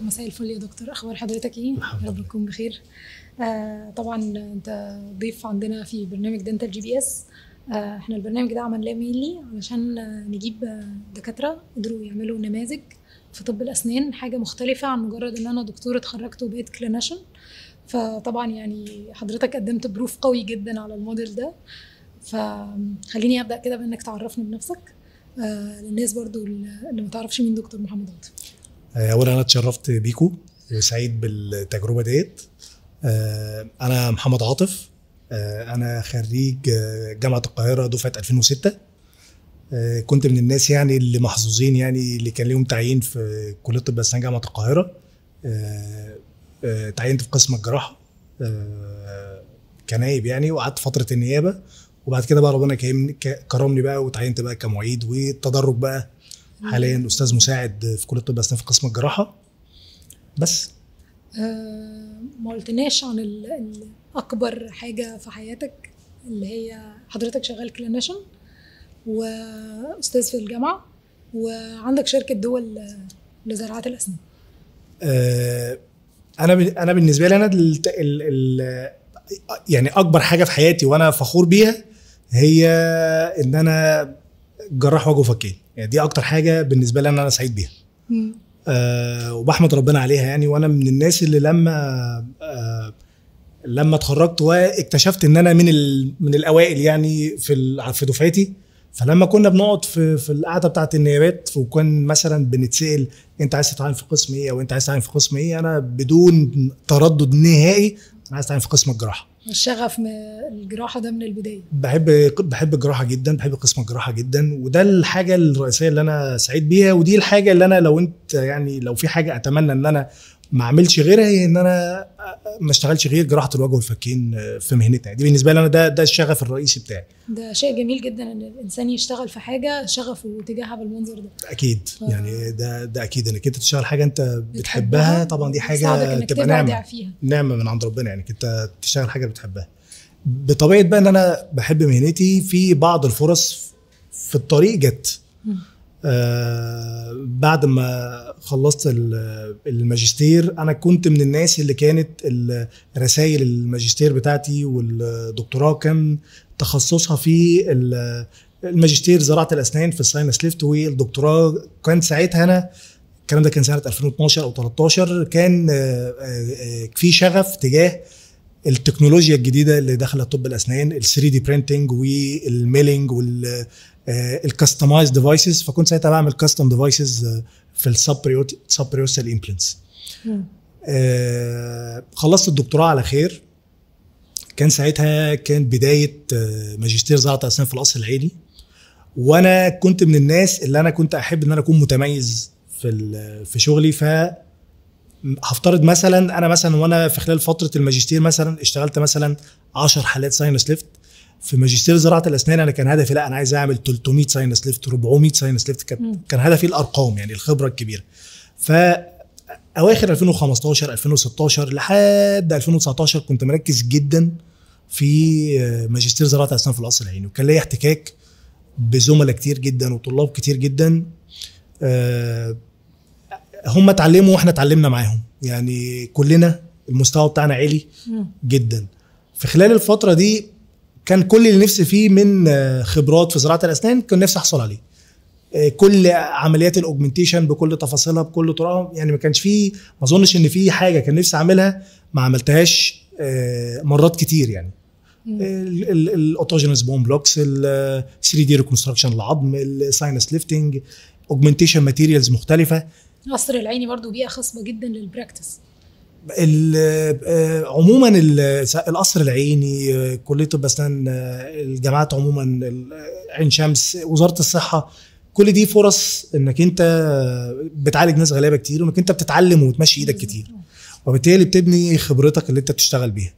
مساء الفل يا دكتور، اخبار حضرتك ايه؟ يا رب تكون بخير. طبعا انت ضيف عندنا في برنامج دنتال جي بي اس. احنا البرنامج ده عملناه مينلي علشان نجيب دكاتره قدروا يعملوا نماذج في طب الاسنان، حاجه مختلفه عن مجرد ان انا دكتور اتخرجت وبقيت كلينيشن. فطبعا يعني حضرتك قدمت بروف قوي جدا على الموديل ده. فخليني ابدا كده بانك تعرفني بنفسك للناس برضو اللي ما تعرفش مين دكتور محمد عاطف. اولا انا اتشرفت بيكو وسعيد بالتجربه ديت. انا محمد عاطف، انا خريج جامعه القاهره دفعه 2006. كنت من الناس يعني اللي محظوظين، يعني اللي كان ليهم تعيين في كليه طب اسنان جامعه القاهره. تعينت في قسم الجراحه كنايب يعني، وقعدت فتره النيابه، وبعد كده بقى ربنا كرمني بقى وتعينت بقى كمعيد، والتدرج بقى حاليا استاذ مساعد في كليه طب اسنان في قسم الجراحه. بس ما قلتناش عن اكبر حاجه في حياتك، اللي هي حضرتك شغال كلينيشن واستاذ في الجامعه وعندك شركه دول لزراعه الاسنان. انا بالنسبه لي انا يعني اكبر حاجه في حياتي وانا فخور بيها هي ان انا جراح وجه وفكين. يعني دي اكتر حاجه بالنسبه لي انا سعيد بيها. وبحمد ربنا عليها يعني. وانا من الناس اللي لما اتخرجت واكتشفت ان انا من الاوائل يعني في دفعتي. فلما كنا بنقعد في القعده بتاعه النيابات، وكان مثلا بنتسال انت عايز تتعين في قسم ايه او انت عايز تتعين في قسم ايه، انا بدون تردد نهائي انا عايز اتعين في قسم الجراحه. الشغف من الجراحه ده من البدايه. بحب الجراحه جدا، بحب قسم الجراحه جدا، وده الحاجه الرئيسيه اللي انا سعيد بيها. ودي الحاجه اللي انا لو في حاجه اتمنى ان انا ما اعملش غيرها، هي ان انا ما اشتغلش غير جراحه الوجه والفكين في مهنتنا دي. بالنسبه لي انا ده الشغف الرئيسي بتاعي. ده شيء جميل جدا ان الانسان يشتغل في حاجه شغفه تجاهها بالمنظر ده. اكيد يعني ده اكيد انك انت تشتغل حاجه انت بتحبها. طبعا دي حاجه تبقى نعمه من عند ربنا، يعني انت تشتغل حاجه بتحبها. بطبيعه بقى ان انا بحب مهنتي، في بعض الفرص في الطريق جت. بعد ما خلصت الماجستير، انا كنت من الناس اللي كانت رسائل الماجستير بتاعتي والدكتوراه كان تخصصها في الماجستير زراعه الاسنان في الساينس ليفت، والدكتوراه كان ساعتها انا الكلام ده كان سنه 2012 او 13. كان في شغف تجاه التكنولوجيا الجديده اللي دخلت طب الاسنان، ال 3 دي برينتنج والميلينج والكاستمايز ديفايسز. فكنت ساعتها بعمل كاستم ديفايسز في السبريوسال امبلانتس. خلصت الدكتوراه على خير. كان ساعتها بدايه ماجستير زراعه الاسنان في القصر العيني، وانا كنت من الناس اللي انا كنت احب ان انا اكون متميز في شغلي. هفترض مثلا انا وانا في خلال فتره الماجستير مثلا اشتغلت مثلا 10 حالات ساينس ليفت. في ماجستير زراعه الاسنان انا كان هدفي انا عايز اعمل 300 ساينس ليفت، 400 ساينس ليفت. كان هدفي الارقام، يعني الخبره الكبيره. فاواخر 2015 2016 لحد 2019 كنت مركز جدا في ماجستير زراعه الاسنان في القصر العيني، وكان ليا احتكاك بزملاء كتير جدا وطلاب كتير جدا. هم اتعلموا واحنا اتعلمنا معاهم، يعني كلنا المستوى بتاعنا عالي جدا. في خلال الفتره دي كان كل اللي نفسي فيه من خبرات في زراعه الاسنان كان نفسي احصل عليه. كل عمليات الاوجمنتيشن بكل تفاصيلها بكل طرقها، يعني ما كانش فيه، ما اظنش ان في حاجه كان نفسي اعملها ما عملتهاش مرات كتير. يعني الاوتوجينس بون بلوكس، ال 3 دي ريكونستراكشن العظم، الساينس ليفتنج، اوجمنتيشن ماتيريالز مختلفه. القصر العيني برضو بيئه خصبه جدا للبراكتس. عموما القصر العيني، كليه طب اسنان، الجامعات عموما، عين شمس، وزاره الصحه، كل دي فرص انك انت بتعالج ناس غلابه كتير، وانك انت بتتعلم وتمشي ايدك كتير، وبالتالي بتبني خبرتك اللي انت بتشتغل بيها.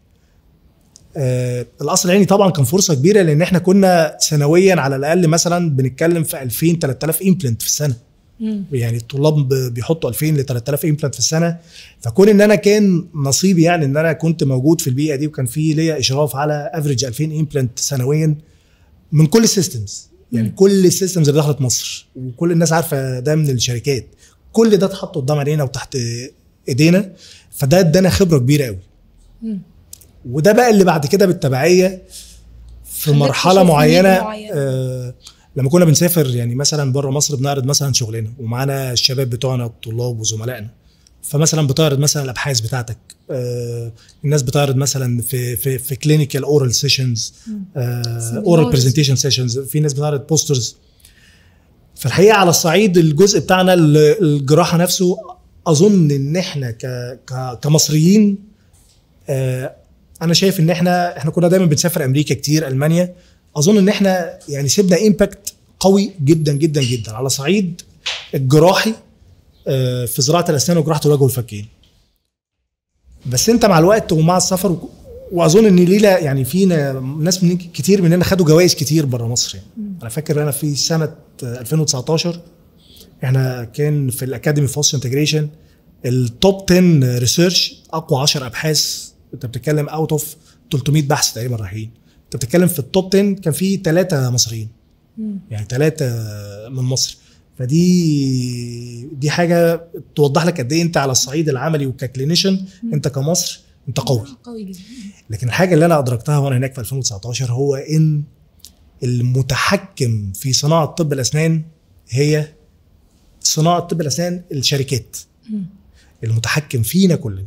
القصر العيني طبعا كان فرصه كبيره، لان احنا كنا سنويا على الاقل مثلا بنتكلم في 2000 3000 امبلانت في السنه. يعني الطلاب بيحطوا 2000 ل 3000 امبلانت في السنه. فكون ان انا كان نصيبي يعني ان انا كنت موجود في البيئه دي، وكان في ليا اشراف على افريج 2000 امبلانت سنويا من كل السيستمز. يعني كل السيستمز اللي دخلت مصر، وكل الناس عارفه ده من الشركات. كل ده اتحط قدام عينينا وتحت ايدينا. فده ادانا خبره كبيره قوي. وده بقى اللي بعد كده بالتبعيه في مرحله معينه لما كنا بنسافر يعني مثلا بره مصر بنعرض مثلا شغلنا ومعانا الشباب بتوعنا الطلاب وزملائنا، فمثلا بتعرض مثلا الابحاث بتاعتك، الناس بتعرض مثلا في كلينيكال اورال سيشنز، اورال برزنتيشن سيشنز، في ناس بتعرض بوسترز. فالحقيقه على الصعيد الجزء بتاعنا الجراحه نفسه، اظن ان احنا كمصريين، انا شايف ان احنا كنا دايما بنسافر امريكا كتير، المانيا. اظن ان احنا يعني سيبنا امباكت قوي جدا جدا جدا على صعيد الجراحي في زراعه الاسنان وجراحه الوجه والفكين. بس انت مع الوقت ومع السفر، واظن ان ليله يعني فينا ناس كتير مننا خدوا جوائز كتير بره مصر. يعني انا فاكر انا في سنه 2019 احنا كان في الاكاديمي فوس انتجريشن التوب 10 ريسيرش، اقوى 10 ابحاث. انت بتتكلم اوت اوف 300 بحث تقريبا رايحين، انت بتتكلم في التوب 10 كان في 3 مصريين، يعني 3 من مصر. فدي حاجه توضح لك قد ايه انت على الصعيد العملي وككلينيشن انت كمصر انت قوي جدا. لكن الحاجه اللي انا ادركتها وانا هناك في 2019 هو ان المتحكم في صناعه طب الاسنان هي صناعه طب الاسنان الشركات. المتحكم فينا كلنا.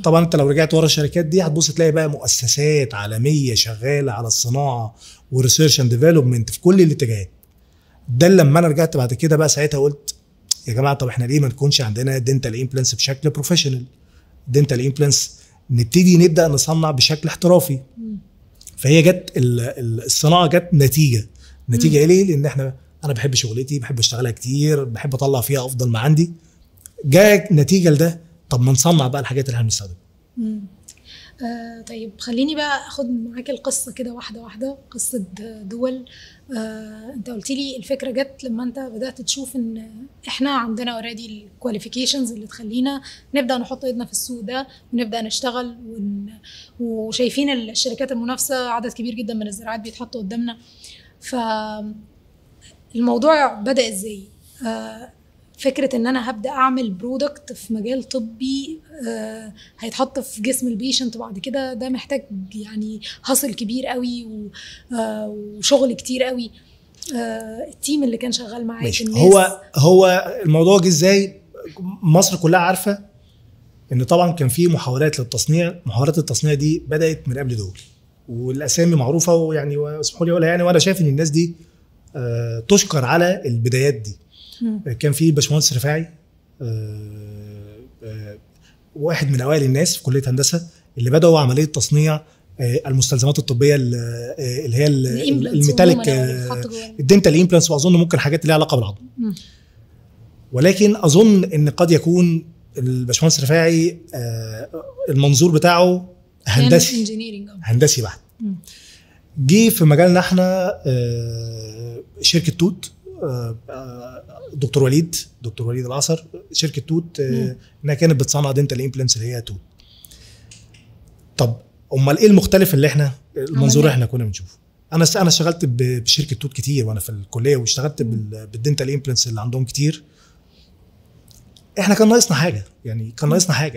طبعا انت لو رجعت ورا الشركات دي هتبص تلاقي بقى مؤسسات عالميه شغاله على الصناعه وريسيرش اند ديفلوبمنت في كل الاتجاهات. ده لما انا رجعت بعد كده بقى ساعتها قلت يا جماعه، طب احنا ليه ما نكونش عندنا دينتال امبلانس بشكل بروفيشنال؟ دينتال امبلانس نبدا نصنع بشكل احترافي. فهي جت الصناعه جت نتيجه ايه ليه؟ لان انا بحب شغلتي، بحب اشتغلها كتير، بحب اطلع فيها افضل ما عندي. جاء نتيجه لده، طب ما نصنع بقى الحاجات اللي احنا بنستخدمها. طيب خليني بقى اخد معاك القصه كده واحده واحده، قصه دول. انت قلت لي الفكره جت لما انت بدات تشوف ان احنا عندنا اوريدي الكواليفيكيشنز اللي تخلينا نبدا نحط ايدنا في السوق ده ونبدا نشتغل وشايفين الشركات المنافسه عدد كبير جدا من الزراعات بيتحطوا قدامنا. فالموضوع بدا ازاي؟ فكرة ان انا هبدأ اعمل برودكت في مجال طبي هيتحط في جسم البيشنت بعد كده، ده محتاج يعني هصل كبير قوي وشغل كتير قوي. التيم اللي كان شغال معاك، هو الموضوع جه ازاي؟ مصر كلها عارفة ان طبعا كان في محاولات للتصنيع. محاولات التصنيع دي بدأت من قبل دول، والاسامي معروفة، ويعني واسمحوا لي اقولها يعني، وانا شايف ان الناس دي تشكر على البدايات دي. كان في باشمهندس رفاعي، واحد من اوائل الناس في كليه هندسه اللي بداوا عمليه تصنيع المستلزمات الطبيه اللي هي الميتاليك، الدنتال امبلانس، واظن ممكن حاجات ليها علاقه بالعظم. ولكن اظن ان قد يكون الباشمهندس رفاعي المنظور بتاعه هندسي بحت. جه في مجالنا احنا شركه توت، دكتور وليد العصر، شركه توت انها كانت بتصنع دنتال امبلانتس اللي هي توت. طب امال ايه المختلف اللي احنا المنظور احنا كنا بنشوفه؟ انا اشتغلت بشركه توت كتير وانا في الكليه، واشتغلت بالدنتال امبلانتس اللي عندهم كتير. احنا كان ناقصنا حاجه،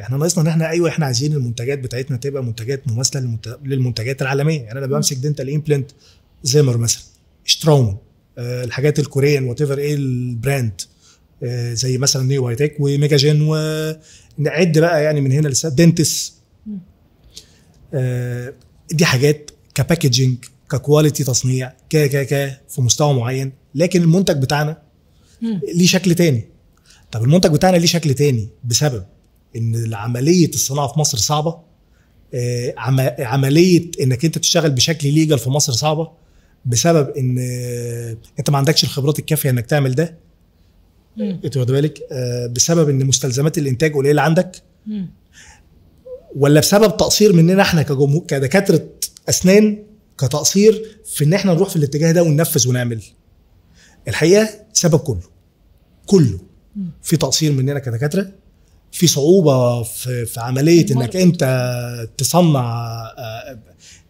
احنا ناقصنا ان احنا عايزين المنتجات بتاعتنا تبقى منتجات مماثله للمنتجات العالميه. يعني انا بمسك دنتال امبلانت زيمر مثلا، شتراومن، الحاجات الكوريان وات ايفر ايه البراند، زي مثلا نيو هايتك وميجاجين، ونعد بقى يعني من هنا لسه دنتس. دي حاجات كباكجينج، ككواليتي تصنيع، في مستوى معين. لكن المنتج بتاعنا ليه شكل تاني. طب المنتج بتاعنا ليه شكل تاني بسبب ان عمليه الصناعه في مصر صعبه، عمليه انك انت تشتغل بشكل ليجل في مصر صعبه، بسبب ان انت ما عندكش الخبرات الكافيه انك تعمل ده. انت واخد بالك؟ بسبب ان مستلزمات الانتاج قليله عندك، ولا بسبب تقصير مننا احنا كدكاتره اسنان، كتقصير في ان احنا نروح في الاتجاه ده وننفذ ونعمل؟ الحقيقه سبب كله في تقصير مننا كدكاتره، في صعوبه في عمليه انك انت تصنع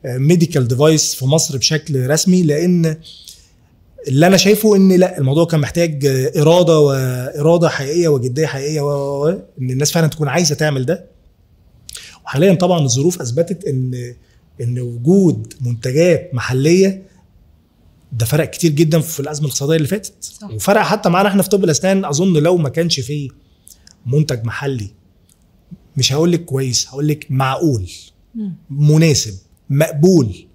ميديكال ديفايس في مصر بشكل رسمي، لان اللي انا شايفه ان لا، الموضوع كان محتاج اراده حقيقيه وجديه حقيقيه ان الناس فعلا تكون عايزه تعمل ده. وحاليا طبعا الظروف اثبتت ان وجود منتجات محليه ده فرق كتير جدا في الازمه الاقتصاديه اللي فاتت. صح. وفرق حتى معانا احنا في طب الاسنان. اظن لو ما كانش فيه منتج محلي، مش هقول لك كويس، هقول لك معقول، مناسب، مقبول،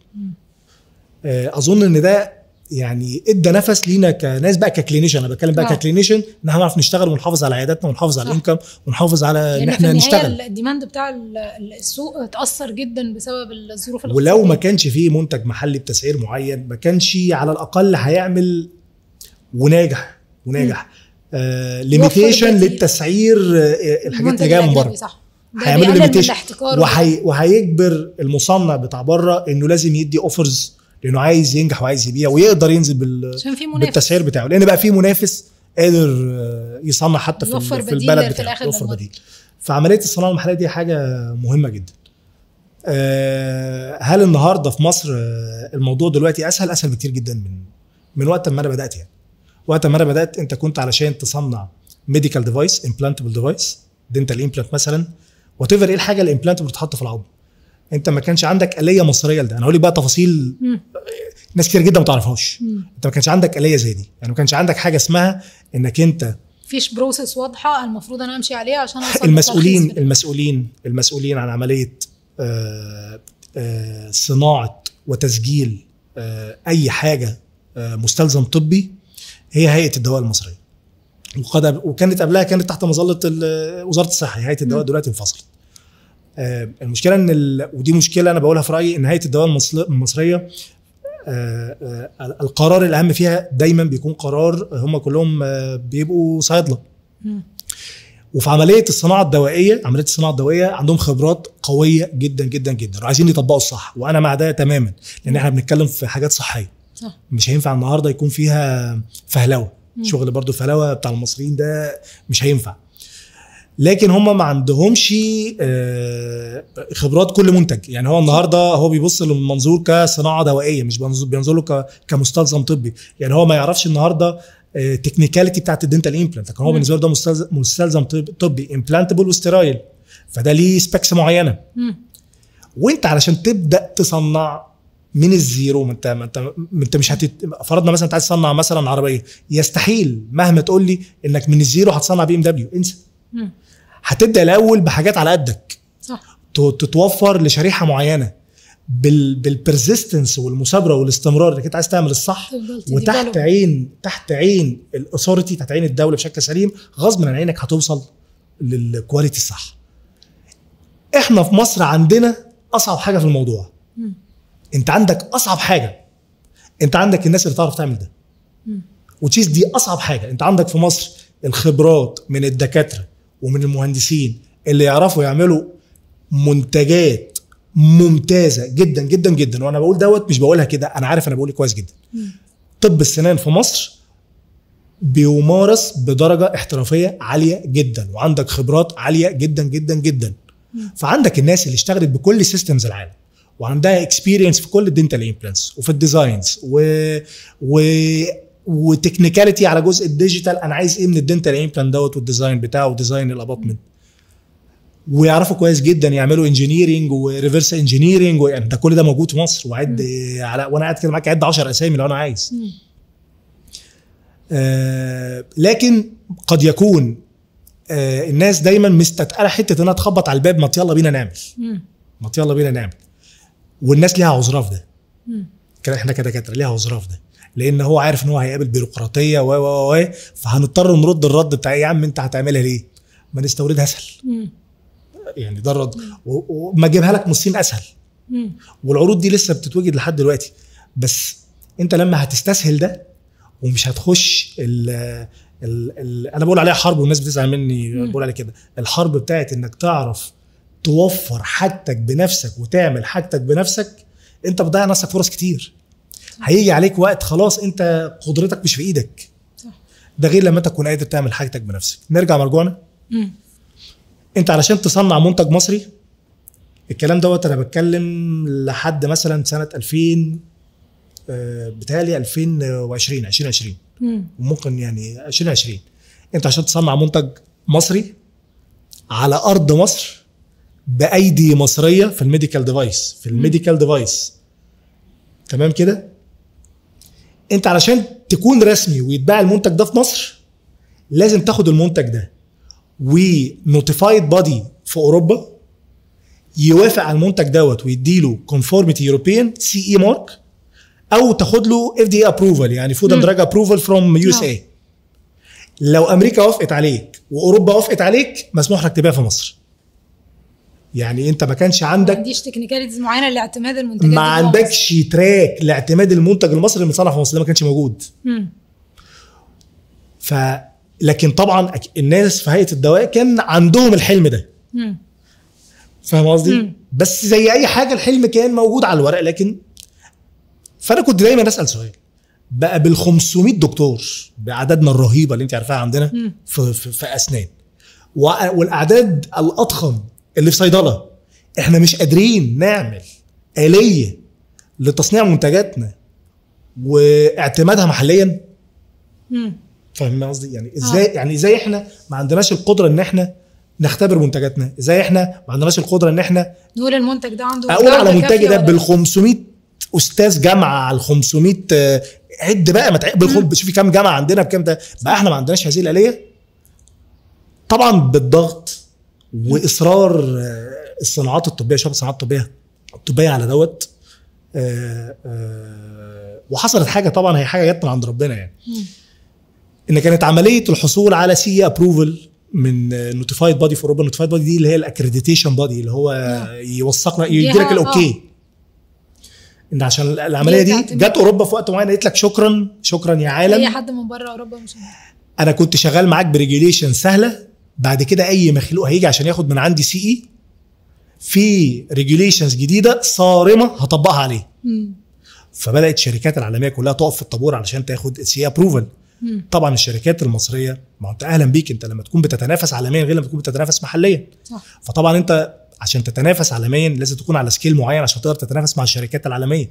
اظن ان ده يعني ادى نفس لينا كناس بقى ككلينيشن. انا بتكلم بقى ككلينيشن، ان احنا نعرف نشتغل ونحافظ على عياداتنا ونحافظ على الانكم ونحافظ على ان احنا نشتغل. الديماند بتاع السوق اتاثر جدا بسبب الظروف الاقتصاديه. ولو ما كانش فيه منتج محلي بتسعير معين، ما كانش على الاقل هيعمل وناجح ليميتيشن للتسعير الحاجات اللي جايه من بره. هيعملوا ليميتيشن وهيجبر المصنع بتاع بره انه لازم يدي اوفرز، لانه عايز ينجح وعايز يبيع ويقدر ينزل بالتسعير بتاعه، لان بقى في منافس قادر يصنع حتى في البلد بتاعه، يوفر بديل. فعمليه الصناعه المحليه دي حاجه مهمه جدا. هل النهارده في مصر الموضوع دلوقتي اسهل بكتير جدا من وقت ما انا بدات. يعني وقت ما انا بدات انت كنت علشان تصنع ميديكال ديفايس، امبلانتبل ديفايس، دنتال امبلانت مثلا، وات ايفر ايه الحاجه الامبلانت بتتحط في العظم، انت ما كانش عندك آلية مصريه لده. انا هقول لك بقى تفاصيل ناس كتير جدا ما تعرفهاش. انت ما كانش عندك آلية زي دي، يعني ما كانش عندك حاجه اسمها انك انت فيش بروسيس واضحه المفروض انا امشي عليها عشان اوصل. المسؤولين عن عمليه صناعه وتسجيل اي حاجه مستلزم طبي هي هيئه الدواء المصريه، وكانت قبلها كانت تحت مظله وزاره الصحه. هيئه الدواء دلوقتي انفصلت. المشكله ان ودي مشكله انا بقولها في رايي، ان هيئه الدواء المصريه القرار الاهم فيها دايما بيكون قرار، هم كلهم بيبقوا صيادله. وفي عمليه الصناعه الدوائيه عندهم خبرات قويه جدا جدا جدا، وعايزين يطبقوا الصح، وانا مع ده تماما، لان احنا بنتكلم في حاجات صحيه. صح. مش هينفع النهارده يكون فيها فهلوه. شغل برضو الفهلوه بتاع المصريين ده مش هينفع. لكن هم ما عندهمش خبرات كل منتج. يعني هو النهارده هو بيبص للمنظور كصناعه دوائيه، مش بينظر له كمستلزم طبي. يعني هو ما يعرفش النهارده تكنيكاليتي بتاعت الدنتال امبلانت، لكن هو بالنسبه له ده مستلزم طبي امبلانتبل وستيرايل، فده ليه سبيكس معينه. وانت علشان تبدا تصنع من الزيرو، ما انت مش فرضنا مثلا انت عايز تصنع مثلا عربيه، يستحيل مهما تقول لي انك من الزيرو هتصنع BMW، انسى. هتبدا الاول بحاجات على قدك. صح. تتوفر لشريحه معينه بالبرزيستنس والمثابره والاستمرار انك انت عايز تعمل الصح، وتحت عين الاثوريتي، تحت عين الدوله بشكل سليم، غصب عن عينك هتوصل للكواليتي الصح. احنا في مصر عندنا اصعب حاجه في الموضوع. انت عندك اصعب حاجه، انت عندك الناس اللي تعرف تعمل ده، وتشيز دي اصعب حاجه. انت عندك في مصر الخبرات من الدكاتره ومن المهندسين اللي يعرفوا يعملوا منتجات ممتازه جدا جدا جدا. وانا بقول دوت مش بقولها كده، انا عارف انا بقول كويس جدا. طب السنان في مصر بيمارس بدرجه احترافيه عاليه جدا، وعندك خبرات عاليه جدا جدا جدا. فعندك الناس اللي اشتغلت بكل سيستمز العالم، وعندها اكسبيرينس في كل الدنتال امبلانتس وفي الديزاينز وتكنيكاليتي على جزء الديجيتال. انا عايز ايه من الدنتال امبلانت دوت، والديزاين بتاعه وديزاين الاباطمنت، ويعرفوا كويس جدا يعملوا انجينيرنج وريفرس انجينيرنج. يعني ده كل ده موجود في مصر، وعد وانا قاعد كده معاك عد 10 اسامي لو انا عايز. لكن قد يكون الناس دايما مستتقله حته انها تخبط على الباب، ما يلا بينا نعمل. والناس ليها عذرها في ده. احنا كدكاتره ليها عذرها في ده، لان هو عارف ان هو هيقابل بيروقراطيه فهنضطر نرد الرد بتاع يا عم انت هتعملها ليه؟ ما نستوردها اسهل. يعني ده الرد، وما اجيبها لك من الصين اسهل. والعروض دي لسه بتتوجد لحد دلوقتي. بس انت لما هتستسهل ده ومش هتخش انا بقول عليها حرب والناس بتزعل مني بقول عليه كده، الحرب بتاعت انك تعرف توفر حاجتك بنفسك وتعمل حاجتك بنفسك، انت بتضيع نفسك فرص كتير. هيجي عليك وقت خلاص انت قدرتك مش في ايدك. صح. ده غير لما انت تكون قادر تعمل حاجتك بنفسك. نرجع مرجوعنا. انت علشان تصنع منتج مصري، الكلام دوت انا بتكلم لحد مثلا سنه 2000 بتهيألي 2020 وممكن يعني 2020. انت عشان تصنع منتج مصري على ارض مصر بايدي مصريه في الميديكال ديفايس تمام كده، انت علشان تكون رسمي ويتباع المنتج ده في مصر لازم تاخد المنتج ده ونوتيفايد بادي في اوروبا يوافق على المنتج دوت ويديله كونفورميتي يوروبيان CE مارك، او تاخد له FDA ابروفال يعني فود اند دراج ابروفال فروم USA. لو امريكا وافقت عليك واوروبا وافقت عليك مسموح لك تبيع في مصر. يعني انت ما كانش عندك، ما عنديش تكنيكاليتيز معينه لاعتماد المنتجات، ما عندكش تراك لاعتماد المنتج المصري المصنع في مصر، ده ما كانش موجود. لكن طبعا الناس في هيئه الدواء كان عندهم الحلم ده. فاهم قصدي؟ بس زي اي حاجه الحلم كان موجود على الورق، لكن فانا كنت دايما اسال سؤال بقى بال 500 دكتور بعددنا الرهيبه اللي انت عارفاها عندنا في اسنان، والاعداد الاضخم اللي في صيدله، احنا مش قادرين نعمل آلية لتصنيع منتجاتنا واعتمادها محليا. فاهم قصدي؟ يعني ازاي يعني ازاي احنا ما عندناش القدره ان احنا نختبر منتجاتنا؟ ازاي احنا ما عندناش القدره ان احنا نقول المنتج ده عنده، اقول على منتجي ده بال 500 استاذ جامعه على ال 500 عد بقى، ما شوفي كام جامعه عندنا بكام ده بقى، احنا ما عندناش هذه الآلية. طبعا بالضغط واصرار الصناعات الطبيه، شبكه الصناعات الطبيه على دوت. وحصلت حاجه طبعا، هي حاجه جت من عند ربنا يعني، ان كانت عمليه الحصول على CE ابروفل من نوتيفايد بادي في اوروبا. نوتيفايد بادي دي اللي هي الاكريديتيشن بادي، اللي هو يوثق لك يدي لك الاوكي ان عشان العمليه دي جت اوروبا في وقت معين قالت لك شكرا يا عالم. اي حد من بره اوروبا مش انا كنت شغال معاك بريجيليشن سهله، بعد كده اي مخلوق هيجي عشان ياخد من عندي CE في ريجيليشنز جديده صارمه هطبقها عليه. فبدات الشركات العالميه كلها تقف في الطابور علشان تاخد CE ابروفل. طبعا الشركات المصريه، ما انت اهلا بيك، انت لما تكون بتتنافس عالميا غير لما تكون بتتنافس محليا. صح. فطبعا انت عشان تتنافس عالميا لازم تكون على سكيل معين عشان تقدر تتنافس مع الشركات العالميه.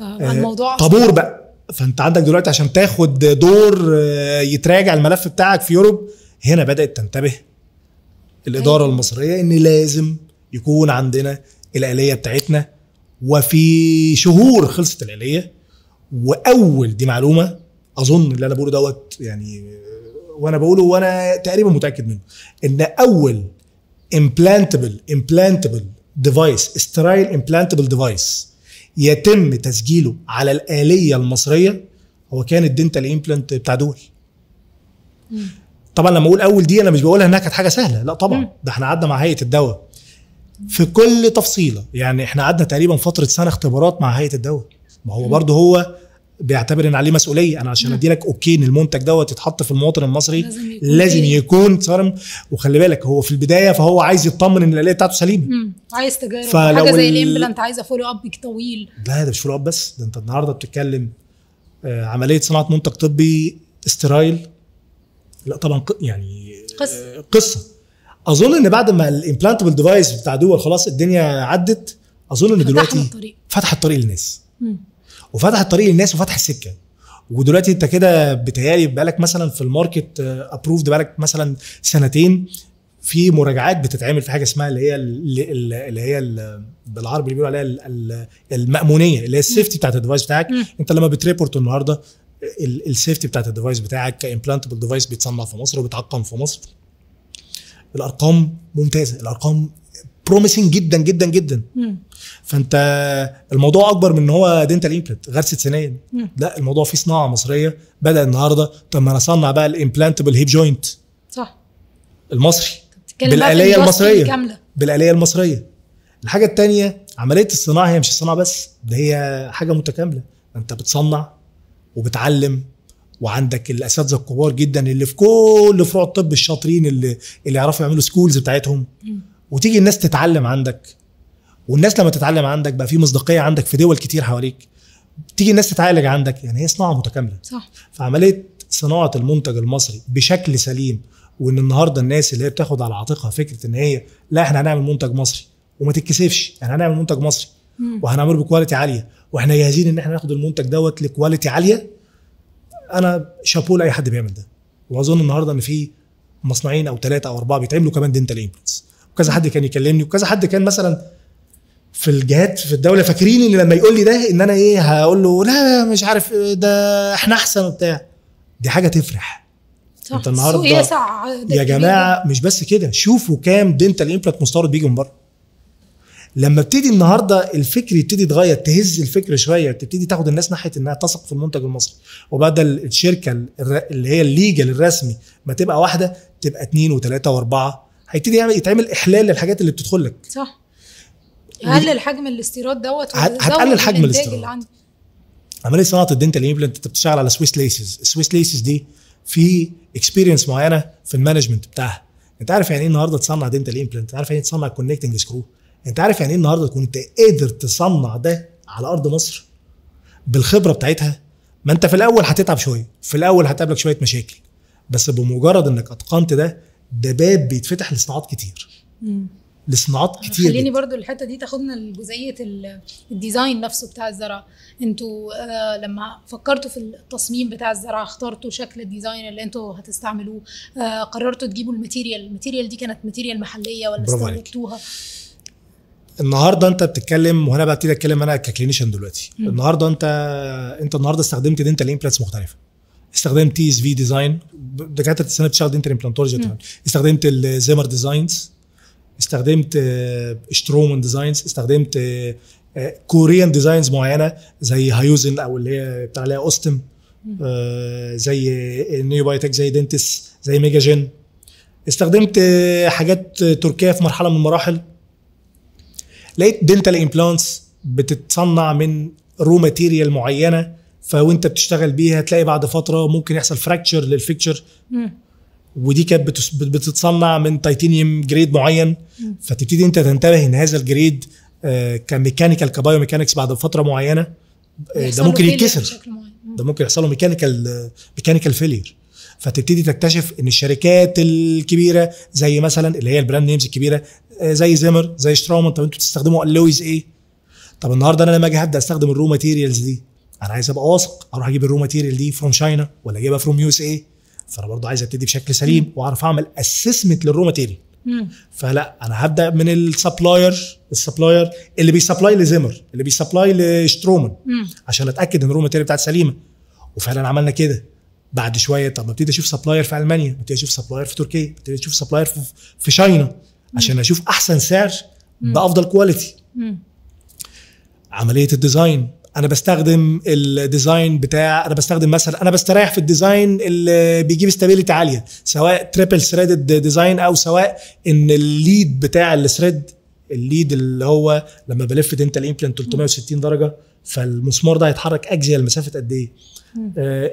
الموضوع طابور بقى. فانت عندك دلوقتي عشان تاخد دور يتراجع الملف بتاعك في يوروب، هنا بدات تنتبه الاداره المصريه ان لازم يكون عندنا الآلية بتاعتنا. وفي شهور خلصت الآلية، واول دي معلومه اظن اللي انا بقوله دوت يعني، وانا بقوله وانا تقريبا متاكد منه، ان اول implantable device sterile implantable device يتم تسجيله على الآلية المصرية هو كان الدنتال امبلانت بتاع دول. طبعا لما اقول اول دي انا مش بقولها انها كانت حاجه سهله، لا طبعا، ده احنا قعدنا مع هيئه الدواء في كل تفصيله، يعني احنا قعدنا تقريبا فتره سنه اختبارات مع هيئه الدواء. ما هو برضه هو بيعتبر ان عليه مسؤوليه، انا عشان ادي لك اوكي ان المنتج دوت يتحط في المواطن المصري لازم يكون صارم. وخلي بالك هو في البدايه فهو عايز يطمن ان الآلية بتاعته سليمه، عايز تجارب حاجه زي الامبلانت عايزه فولو اب طويل. لا ده مش فولو اب بس، ده انت النهارده بتتكلم عمليه صناعه منتج طبي استرايل، لا طبعا يعني قصه. اظن ان بعد ما الامبلانتبل ديفايس بتاع دول خلاص الدنيا عدت، اظن ان دلوقتي فتح الطريق للناس، وفتح الطريق للناس وفتح السكه. ودلوقتي انت كده بتهيالي بقالك مثلا في الماركت ابروفد بقالك مثلا سنتين في مراجعات بتتعمل في حاجه اسمها اللي هي بالعربي اللي بيقولوا عليها المأمونيه، اللي هي السيفتي بتاعت الديفايس بتاعك. انت لما بتريبورت النهارده السيفتي بتاعت الديفايس بتاعك كامبلانتبل ديفايس بيتصنع في مصر وبيتعقم في مصر، الارقام ممتازه، الارقام بروميسنج جدا جدا جدا. فانت الموضوع اكبر من ان هو دينتال امبلانت غرسه سنان، لا الموضوع فيه صناعه مصريه بدا النهارده. طب ما انا اصنع بقى الامبلانتبل هيب جوينت صح المصري بالآلية المصريه، بالآلية المصريه. الحاجه الثانيه عمليه الصناعه هي مش الصناعه بس، ده هي حاجه متكامله. انت بتصنع وبتعلم، وعندك الاساتذه الكبار جدا اللي في كل فروع الطب الشاطرين اللي يعرفوا يعملوا سكولز بتاعتهم، وتيجي الناس تتعلم عندك. والناس لما تتعلم عندك بقى في مصداقيه عندك في دول كتير حواليك، تيجي الناس تتعالج عندك. يعني هي صناعه متكامله صح. فعمليه صناعه المنتج المصري بشكل سليم، وان النهارده الناس اللي هي بتاخد على عاتقها فكره ان هي لا احنا هنعمل منتج مصري وما تتكسفش، يعني هنعمل منتج مصري وهنعمله بكواليتي عاليه، واحنا جاهزين ان احنا ناخد المنتج دوت لكواليتي عاليه، انا شابوه لاي حد بيعمل ده. واظن النهارده ان في مصنعين او 3 أو 4 بيتعملوا كمان دنتال امبلانتس، وكذا حد كان يكلمني، وكذا حد كان مثلا في الجهات في الدوله فاكرين ان لما يقول لي ده ان انا ايه هقول له لا مش عارف ده احنا احسن وبتاع. دي حاجه تفرح. صح. انت النهارده يا جماعه مش بس كده، شوفوا كام دنتال امبلانت مستورد بيجي من بره. لما ابتدي النهارده الفكر يبتدي يتغير، تهز الفكر شويه، تبتدي تاخد الناس ناحيه انها تثق في المنتج المصري، وبدل الشركه اللي هي الليجل الرسمي ما تبقى واحده تبقى 2 و3 و4، هيبتدي يتعمل احلال للحاجات اللي بتدخل لك. صح. قلل حجم الاستيراد دوت، هتقلل حجم الاستيراد. عمليه صناعه الدنتال امبلانت انت بتشتغل على سويس ليسز، السويس ليسز دي في اكسبيرينس معينه في المانجمنت بتاعها. انت عارف يعني ايه النهارده تصنع دنتال امبلانت؟ عارف يعني ايه تصنع كونكتنج سكرو؟ انت عارف يعني ايه النهارده تكون انت قادر تصنع ده على ارض مصر بالخبره بتاعتها؟ ما انت في الاول هتتعب شويه، في الاول هتقابلك شويه مشاكل، بس بمجرد انك اتقنت ده باب بيتفتح لصناعات كتير. لصناعات كتير. خليني برضو الحته دي تاخدنا لجزئيه الديزاين نفسه بتاع الزرع. انتوا لما فكرتوا في التصميم بتاع الزرع، اخترتوا شكل الديزاين اللي انتوا هتستعملوه، قررتوا تجيبوا الماتيريال دي كانت ماتيريال محليه ولا استوردتوها؟ النهارده انت بتتكلم وانا ببتدي اتكلم انا ككلينيشن دلوقتي. النهارده انت النهارده استخدمت دنتال امبلانتس مختلفه، استخدمت تي اس في ديزاين، دكاتره السنه بتشتغل دنتال امبلانتولوجي، استخدمت الزيمر ديزاينز، استخدمت شترومان ديزاينز، استخدمت كوريان ديزاينز معينه زي هايوزن او اللي هي بتاع عليها اوستم، زي نيو بايوتك، زي دنتس، زي ميجاجين. استخدمت حاجات تركيه في مرحله من المراحل. لقيت دنتال امبلانتس بتتصنع من رو ماتيريال معينه، فوانت بتشتغل بيها تلاقي بعد فتره ممكن يحصل فراكتشر للفيكتشر، ودي كانت بتتصنع من تيتانيوم جريد معين، فتبتدي انت تنتبه ان هذا الجريد كميكانيكال كبايو ميكانكس بعد فتره معينه ده ممكن يتكسر، ده ممكن يحصل له ميكانيكال فيلير. فتبتدي تكتشف ان الشركات الكبيره زي مثلا اللي هي البراند نيمز الكبيره زي زيمر، زي شتراومان، طب انتوا بتستخدموا اللويز ايه؟ طب النهارده انا لما اجي هبدا استخدم الرو ماتيريالز دي، انا عايز ابقى واثق اروح اجيب الرو ماتيريال دي فروم شاينا ولا اجيبها فروم يو اس اي. فانا برضه عايز ابتدي بشكل سليم واعرف اعمل اسسمنت للرو ماتيريال. فلا انا هبدا من السبلاير اللي بيسبلاي لزيمر، اللي بيسبلاي لشترومان، عشان اتاكد ان الرو ماتيريال بتاعتي سليمه. وفعلا عملنا كده. بعد شويه طب ابتدي اشوف سبلاير في المانيا، ابتدي اشوف سبلاير في تركيا، ابتدي اشوف سبلاير في شاينا، عشان اشوف احسن سعر بافضل كواليتي. عمليه الديزاين، انا بستخدم الديزاين بتاع، انا بستخدم مثلا، انا بستريح في الديزاين اللي بيجيب استابيليتي عاليه، سواء تريبل ثريدد ديزاين او سواء ان الليد بتاع الثريد، الليد اللي هو لما بلف دنتال امبلانت 360 درجه فالمسمار ده هيتحرك اجزاء لمسافه قد ايه.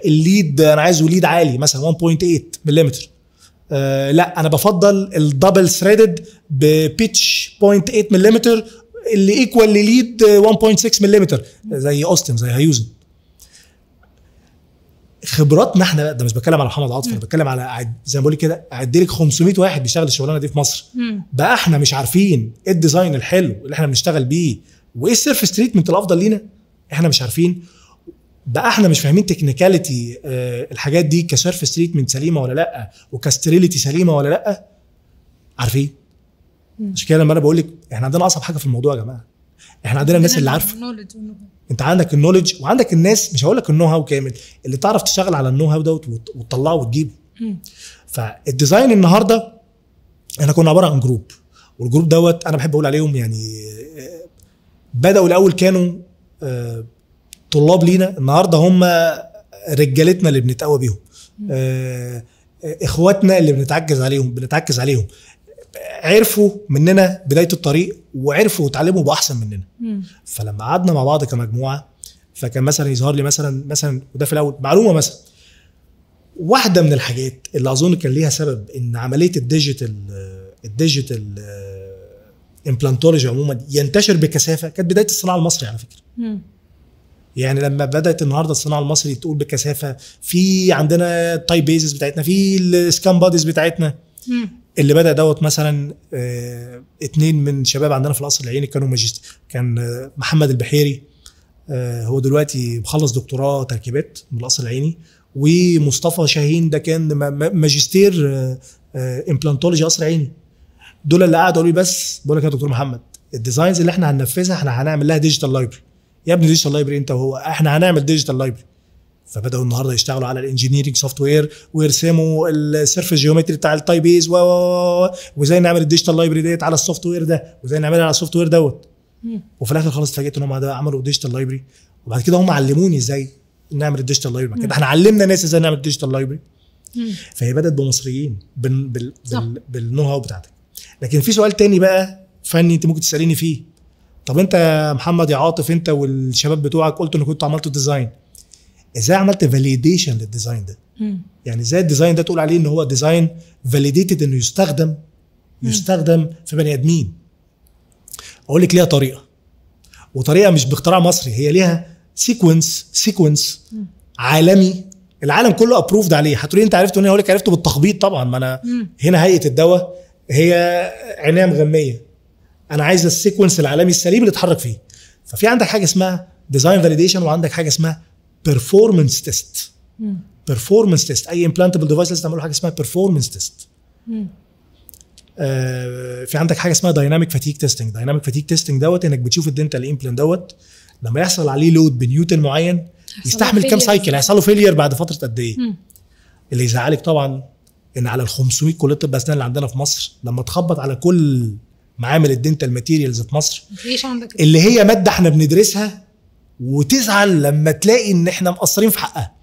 الليد انا عايزه ليد عالي مثلا 1.8 ملم، لا انا بفضل الدبل ثريدد ببيتش 0.8 ملم اللي ايكوال لليد 1.6 ملم زي اوستن، زي هايوزن. خبراتنا احنا، ده مش بتكلم على محمد عاطف، انا بتكلم على زي ما بقول كده اعد لك 500 واحد بيشتغل الشغلانه دي في مصر. بقى احنا مش عارفين ايه الديزاين الحلو اللي احنا بنشتغل بيه وايه السيرفيس تريتمنت الافضل لينا، احنا مش عارفين. بقى احنا مش فاهمين تكنيكاليتي الحاجات دي كسيرفيس تريتمنت سليمه ولا لا، وكستريليتي سليمه ولا لا، عارفين. عشان كده لما انا بقول لك احنا عندنا اصعب حاجه في الموضوع يا جماعه، احنا عندنا الناس اللي عارفه. انت عندك النولج وعندك الناس، مش هقول لك النو هاو كامل، اللي تعرف تشتغل على النو هاو دوت وتطلعه وتجيبه. فالديزاين النهارده احنا كنا عباره عن جروب، والجروب دوت انا بحب اقول عليهم يعني بداوا الاول كانوا طلاب لينا، النهارده هم رجالتنا اللي بنتقوى بيهم، اخواتنا اللي بنتعكز عليهم، عرفوا مننا بدايه الطريق وعرفوا يتعلموا باحسن مننا. فلما قعدنا مع بعض كمجموعه، فكان مثلا يظهر لي مثلا وده في الاول معلومه، مثلا واحده من الحاجات اللي اظن كان ليها سبب ان عمليه الديجيتال امبلانتولوجي عموما ينتشر بكثافه، كانت بدايه الصناعه المصري على فكره. يعني لما بدات النهارده الصناعه المصري تقول بكثافه، في عندنا التايب بيزز بتاعتنا، في السكان باديز بتاعتنا، اللي بدا دوت مثلا 2 من شباب عندنا في القصر العيني كانوا ماجستير. كان محمد البحيري هو دلوقتي مخلص دكتوراه تركيبات من القصر العيني، ومصطفى شاهين ده كان ماجستير امبلانتولوجي قصر عيني. دول اللي قعدوا قالوا لي بس بقول لك يا دكتور محمد الديزاينز اللي احنا هننفذها احنا هنعمل لها ديجيتال لايبرري. يا ابني ديجيتال لايبرري انت وهو، احنا هنعمل ديجيتال لايبرري. فبداوا النهارده يشتغلوا على الانجينيرنج سوفت وير ويرسموا السيرفيس جيومتري بتاع التايب ايز وازاي نعمل الديجيتال لايبرري ديت على السوفت وير ده وازاي نعملها على السوفت وير دوت. وفي الاخر خلاص اتفاجئت ان هم عملوا ديجيتال لايبرري، وبعد كده هم علموني ازاي نعمل الديجيتال لايبرري. كده احنا علمنا ناس ازاي نعمل الديجيتال لايبرري. فهي بدات بمصريين بالنو هاو بتاعتك. لكن في سؤال تاني بقى فني انت ممكن تساليني فيه. طب انت يا محمد يا عاطف انت والشباب بتوعك قلتوا ان كنتوا عملتوا ديزاين، ازاي عملت فاليديشن للديزاين ده؟ يعني ازاي الديزاين ده تقول عليه ان هو ديزاين فاليديتد انه يستخدم في بني ادمين؟ اقول لك ليها طريقه، وطريقه مش باختراع مصري، هي ليها سيكونس عالمي العالم كله ابروفد عليه. هتقولي انت عرفته منين؟ اقول لك عرفته بالتخبيط طبعا. ما انا هنا هيئه الدواء هي عنايه مغميه، انا عايز السيكونس العالمي السليم اللي اتحرك فيه. ففي عندك حاجه اسمها ديزاين فاليديشن، وعندك حاجه اسمها بيرفورمانس تيست. بيرفورمانس تيست، اي امبلانتبل ديفايس لازم تعمل له حاجه اسمها بيرفورمانس تيست. في عندك حاجه اسمها دايناميك فاتيك تيستنج. دايناميك فاتيك تيستنج دوت انك بتشوف الدنتال امبلانت دوت لما يحصل عليه لود بنيوتن معين يستحمل كام سايكل، هيحصل له فيلير بعد فتره قد ايه. اللي يزعلك طبعا ان على ال 500 كليه طب اسنان اللي عندنا في مصر لما تخبط على كل معامل الدنتال ماتيريالز في مصر اللي هي ماده احنا بندرسها، وتزعل لما تلاقي ان احنا مقصرين في حقها.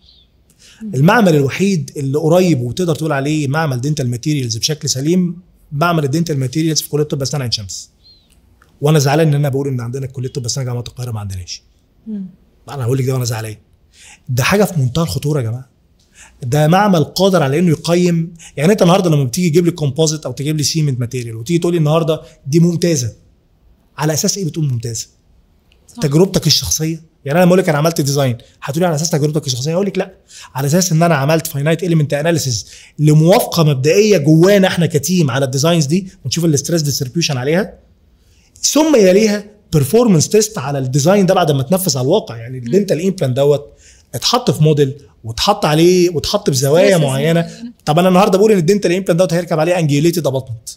المعمل الوحيد اللي قريب وتقدر تقول عليه معمل دنتال ماتيريالز بشكل سليم معمل الدنتال ماتيريالز في كليه طب اسنان عين شمس. وانا زعلان ان انا بقول ان عندنا كليه طب اسنان جامعه القاهره ما عندناش. انا هقول لك ده وانا زعلان. ده حاجه في منتهى الخطوره يا جماعه. ده معمل قادر على انه يقيم. يعني انت النهارده لما بتيجي تجيب لي كومبوزيت او تجيب لي سيمنت ماتيريال وتيجي تقول لي النهارده دي ممتازه، على اساس ايه بتقول ممتازه؟ صح. تجربتك الشخصيه. يعني انا لما اقول لك انا عملت ديزاين هتقولي على اساس تجربتك الشخصيه؟ اقول لك لا، على اساس ان انا عملت فاينايت اليمنت اناليسيز لموافقه مبدئيه جوانا احنا كتيم على الديزاينز دي ونشوف الاستريس ديستريبيوشن عليها، ثم يليها بيرفورمانس تيست على الديزاين ده بعد ما تنفذ على الواقع. يعني الدنتال امبلانت دوت اتحط في موديل واتحط عليه واتحط بزوايا معينه. طب انا النهارده بقول ان الدنتال امبلانت دوت هيركب عليه انجيوليتد اباطمنت.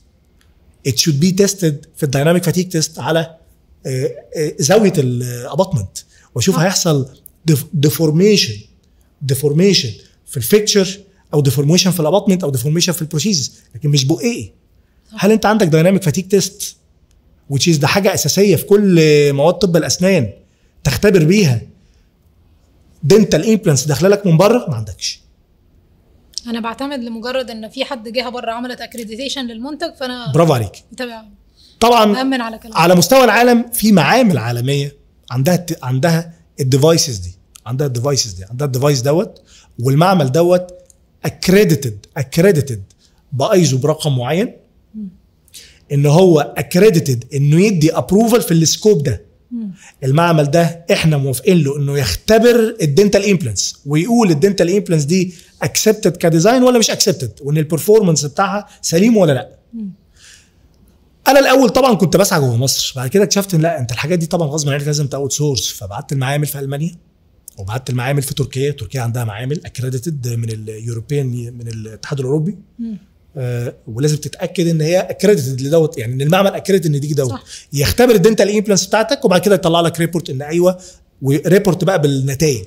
ات شود بي تيستد في الدايناميك فاتيك تيست على زاويه الاباطمنت، واشوف هيحصل ديفورميشن في الفيكتشر او ديفورميشن في الاباطمنت او ديفورميشن في البروسيس، لكن مش بقى هل انت عندك دايناميك فاتيك تيست which is ده حاجه اساسيه في كل مواد طب الاسنان تختبر بيها دنتال امبلانتس داخله لك من بره؟ ما عندكش. انا بعتمد لمجرد ان في حد جهه بره عملت اكريديتيشن للمنتج فانا برافو عليك. طبعا أأمن على كلامك. على مستوى العالم في معامل عالميه عندها الديفايسز دي، عندها الديفايس دوت، والمعمل دوت اكريديتد بايزو برقم معين، ان هو اكريديتد انه يدي ابروفل في السكوب ده. المعمل ده احنا موافقين له انه يختبر الدنتال امبلانتس ويقول الدنتال امبلانتس دي اكسبتد كديزاين ولا مش اكسبتد، وان البرفورمانس بتاعها سليم ولا لا. انا الاول طبعا كنت بسعى جوه مصر، بعد كده اكتشفت ان لا، انت الحاجات دي طبعا غصب عنك لازم تاوت سورس. فبعت المعامل في المانيا وبعت المعامل في تركيا عندها معامل اكريديتد من اليوروبيان من الاتحاد الاوروبي. ولازم تتاكد ان هي اكريديتد لدوت، يعني ان المعمل اكريديتد ان دي دوت يختبر الدنتال امبلانتس بتاعتك، وبعد كده يطلع لك ريبورت ان ايوه، وريبورت بقى بالنتائج.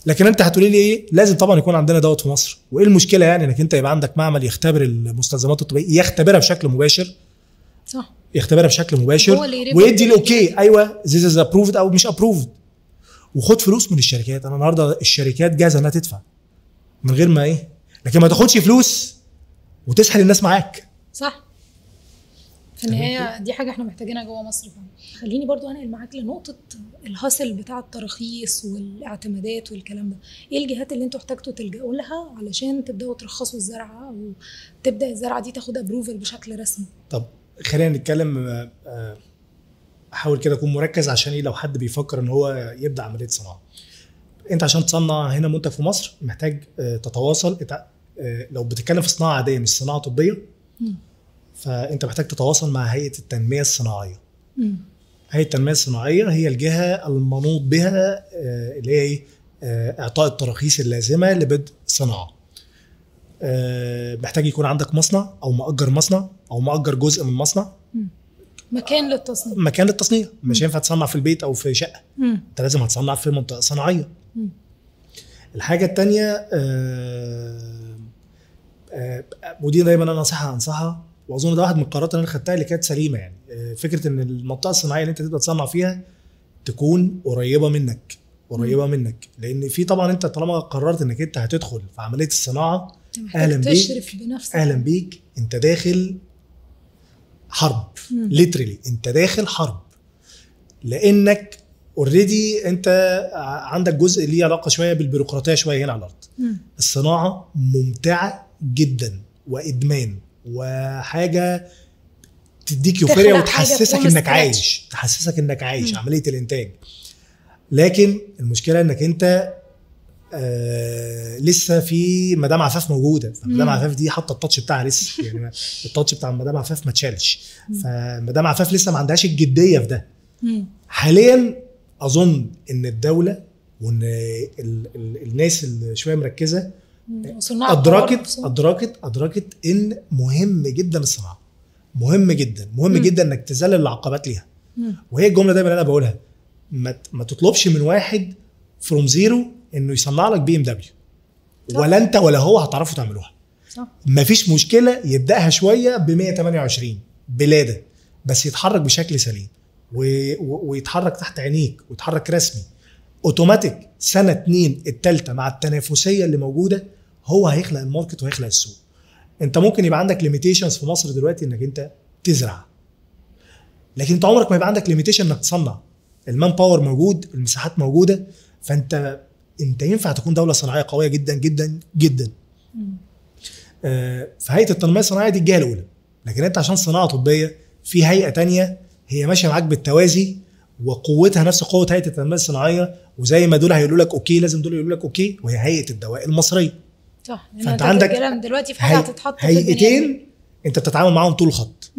لكن انت هتقولي لي ايه؟ لازم طبعا يكون عندنا دوت في مصر. وايه المشكله يعني انك انت يبقى عندك معمل يختبر المستلزمات الطبيه، يختبرها بشكل مباشر، صح، يختبرها بشكل مباشر ويدي الاوكي، ايوه ذيس از ابروفد او مش ابروفد، وخد فلوس من الشركات. انا النهارده الشركات جاهزه انها تدفع من غير ما ايه، لكن ما تاخدش فلوس وتسحل الناس معاك. صح. في النهايه دي حاجه احنا محتاجينها جوه مصر فعلا. خليني برضو انقل معاك لنقطه الهاسل بتاع التراخيص والاعتمادات والكلام ده. ايه الجهات اللي انتوا احتاجتوا تلجأوا لها علشان تبداوا ترخصوا الزرعه او تبدا الزرعه دي تاخد ابروفل بشكل رسمي؟ طب خلينا نتكلم، احاول كده اكون مركز عشان ايه لو حد بيفكر ان هو يبدا عمليه صناعه. انت عشان تصنع هنا منتج في مصر محتاج تتواصل لو بتتكلم في صناعه عاديه مش صناعه طبيه، فانت محتاج تتواصل مع هيئه التنميه الصناعيه. هيئه التنميه الصناعيه هي الجهه المنوط بها اللي هي ايه، اعطاء التراخيص اللازمه لبدء صناعه. محتاج يكون عندك مصنع او مؤجر مصنع او مؤجر جزء من مصنع، مكان للتصنيع. مكان للتصنيع. مش ينفع تصنع في البيت او في شقه، انت لازم هتصنع في منطقه صناعيه. الحاجه الثانيه ودي دايما انا انصحها، واظن ده واحد من القرارات اللي انا خدتها اللي كانت سليمه، يعني فكره ان المنطقه الصناعيه اللي انت تبدا تصنع فيها تكون قريبه منك، لان في طبعا انت طالما قررت انك انت هتدخل في عمليه الصناعه، اهلا بيك، انت داخل حرب. ليترلي انت داخل حرب، لانك اوريدي انت عندك جزء ليه علاقه شويه بالبيروقراطيه شويه هنا على الارض. الصناعه ممتعه جدا وادمان وحاجه تديك يوفيريا وتحسسك انك عايش عمليه الانتاج. لكن المشكله انك انت لسه في مدام عفاف موجوده، فمدام عفاف دي حاطه التاتش بتاعها لسه، يعني التاتش بتاع مدام عفاف ما اتشالش، فمدام عفاف لسه ما عندهاش الجديه في ده. حاليا اظن ان الدوله وان الناس اللي شويه مركزه ادركت ان مهم جدا الصناعه، مهم جدا انك تذلل العقبات ليها. وهي الجمله دايما انا بقولها، ما تطلبش من واحد فروم زيرو انه يصنع لك بي ام دبليو، ولا انت ولا هو هتعرفوا تعملوها. مفيش مشكله يبداها شويه ب 128 بلاده، بس يتحرك بشكل سليم ويتحرك تحت عينيك ويتحرك رسمي اوتوماتيك. سنه 2 الثالثه مع التنافسيه اللي موجوده هو هيخلق الماركت وهيخلق السوق. انت ممكن يبقى عندك ليميتيشنز في مصر دلوقتي انك انت تزرع، لكن انت عمرك ما يبقى عندك ليميتيشن انك تصنع. المان باور موجود، المساحات موجوده، فانت ينفع تكون دوله صناعيه قويه جدا جدا جدا. فهيئه التنميه الصناعيه دي الجهه الاولى، لكن انت عشان صناعه طبيه في هيئه تانية هي ماشيه معاك بالتوازي وقوتها نفس قوه هيئه التنميه الصناعيه، وزي ما دول هيقولوا لك اوكي لازم دول يقولوا لك اوكي، وهي هيئه الدواء المصريه. صح، فانت عندك دلوقتي في حاجه هتتحط في هيئتين انت بتتعامل معاهم طول الخط،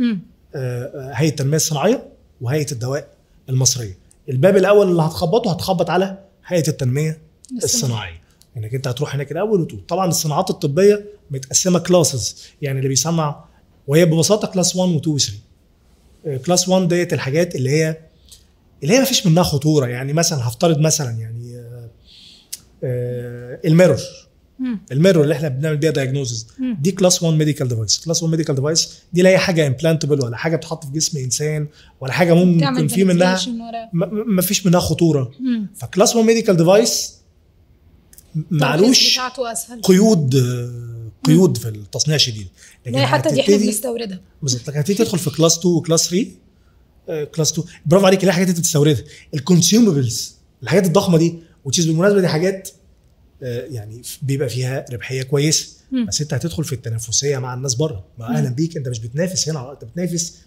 هيئه التنميه الصناعيه وهيئه الدواء المصريه. الباب الاول اللي هتخبط على هيئه التنميه الصناعيه، انك انت هتروح هناك الاول وتقول. طبعا الصناعات الطبيه متقسمه كلاسز، يعني اللي بيصنع، وهي ببساطه كلاس 1 و 2 و 3. كلاس 1 ديت الحاجات اللي هي ما فيش منها خطوره، يعني مثلا هفترض مثلا يعني الميرور اللي احنا بنعمل بيها دايجنوزز دي كلاس 1 ميديكال ديفايس. كلاس 1 ميديكال ديفايس دي لا هي حاجه امبلانتبل ولا حاجه بتحط في جسم انسان ولا حاجه ممكن في منها ما فيش منها خطوره. فكلاس 1 ميديكال ديفايس معلوش قيود في التصنيع شديد، لكن حتى دي احنا بنستوردها بالظبط. لكن هتيجي تدخل في كلاس 2 وكلاس 3. كلاس 2 برافو عليك، اللي هي حاجات انت بتستوردها، الكونسيومبلز، الحاجات الضخمه دي، وتشيز بالمناسبه دي حاجات يعني بيبقى فيها ربحيه كويسه. بس انت هتدخل في التنافسيه مع الناس بره. ما اهلا بيك، انت مش بتنافس هنا، انت بتنافس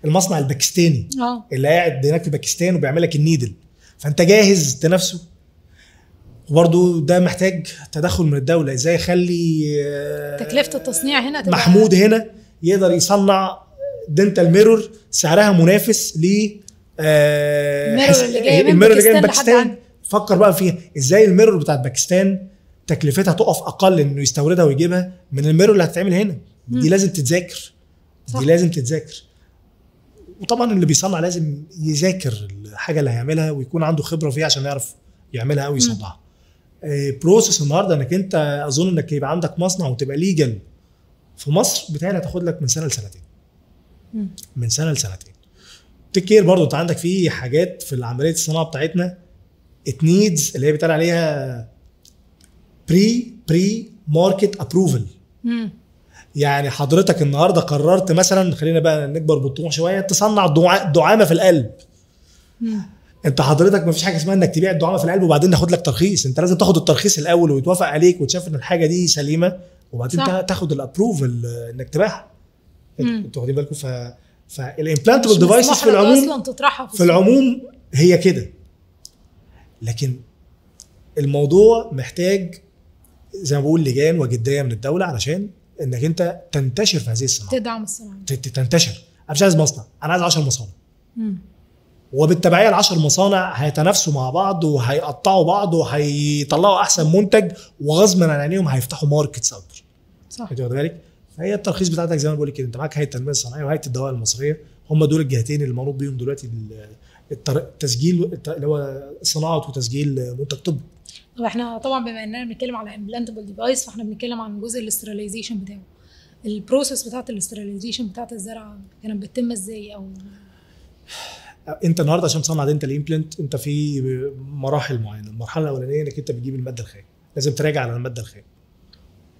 المصنع الباكستاني اللي قاعد هناك في باكستان وبيعمل لك النيدل، فانت جاهز تنافسه. وبرضو ده محتاج تدخل من الدوله، ازاي يخلي تكلفه التصنيع هنا محمود هنا يقدر يصنع دنتال ميرور سعرها منافس ل الميرور اللي جاي من باكستان. فكر بقى فيها ازاي الميرور بتاعت باكستان تكلفتها تقف اقل انه يستوردها ويجيبها من الميرور اللي هتتعمل هنا. دي لازم تتذاكر. وطبعا اللي بيصنع لازم يذاكر الحاجه اللي هيعملها ويكون عنده خبره فيها عشان يعرف يعملها او يصنعها. بروسيس النهارده انك انت اظن انك يبقى عندك مصنع وتبقى ليجل في مصر بتاعي هتاخد لك من سنه لسنتين. تكير برضو انت عندك في حاجات في عمليه الصناعه بتاعتنا اتنيدز اللي هي بيتقال عليها بري ماركت ابروفل. يعني حضرتك النهارده قررت مثلا، خلينا بقى نكبر بالطموح شويه، تصنع دعامه في القلب. انت حضرتك ما فيش حاجه اسمها انك تبيع الدعامه في القلب وبعدين ناخد لك ترخيص. انت لازم تاخد الترخيص الاول ويتوافق عليك وتشاف ان الحاجه دي سليمه، وبعدين تاخد الابروفل انك تبيعها. انتوا واخدين بالكم؟ فالامبلانتبل ديفايسز في العموم هي كده. لكن الموضوع محتاج زي ما بقول لجان وجديه من الدوله علشان انك انت تنتشر في هذه الصناعه، تدعم الصناعه. تنتشر. انا مش عايز مصنع، انا عايز 10 مصانع. مم. وبالتبعيه ال10 مصانع هيتنافسوا مع بعض وهيقطعوا بعض وهيطلعوا احسن منتج، وغصبا عن عينيهم هيفتحوا ماركتس اكتر. صح. انت واخد بالك؟ فهي الترخيص بتاعتك زي ما بقول كده، انت معاك هيئه التنميه الصناعيه وهيئه الدواء المصريه، هم دول الجهتين اللي المنوط بيهم دلوقتي التسجيل اللي هو صناعه وتسجيل منتج طبي. طب احنا طبعا بما اننا بنتكلم على امبلانتبل ديفايس، فاحنا بنتكلم عن جزء الاستراليزيشن بتاعه. البروسيس بتاعت الاستراليزيشن بتاعت الزرعه كانت بتتم ازاي؟ او انت النهارده عشان تصنع دنتال امبلانت انت في مراحل معينه. المرحله الاولانيه انك انت بتجيب الماده الخام، لازم تراجع على الماده الخام.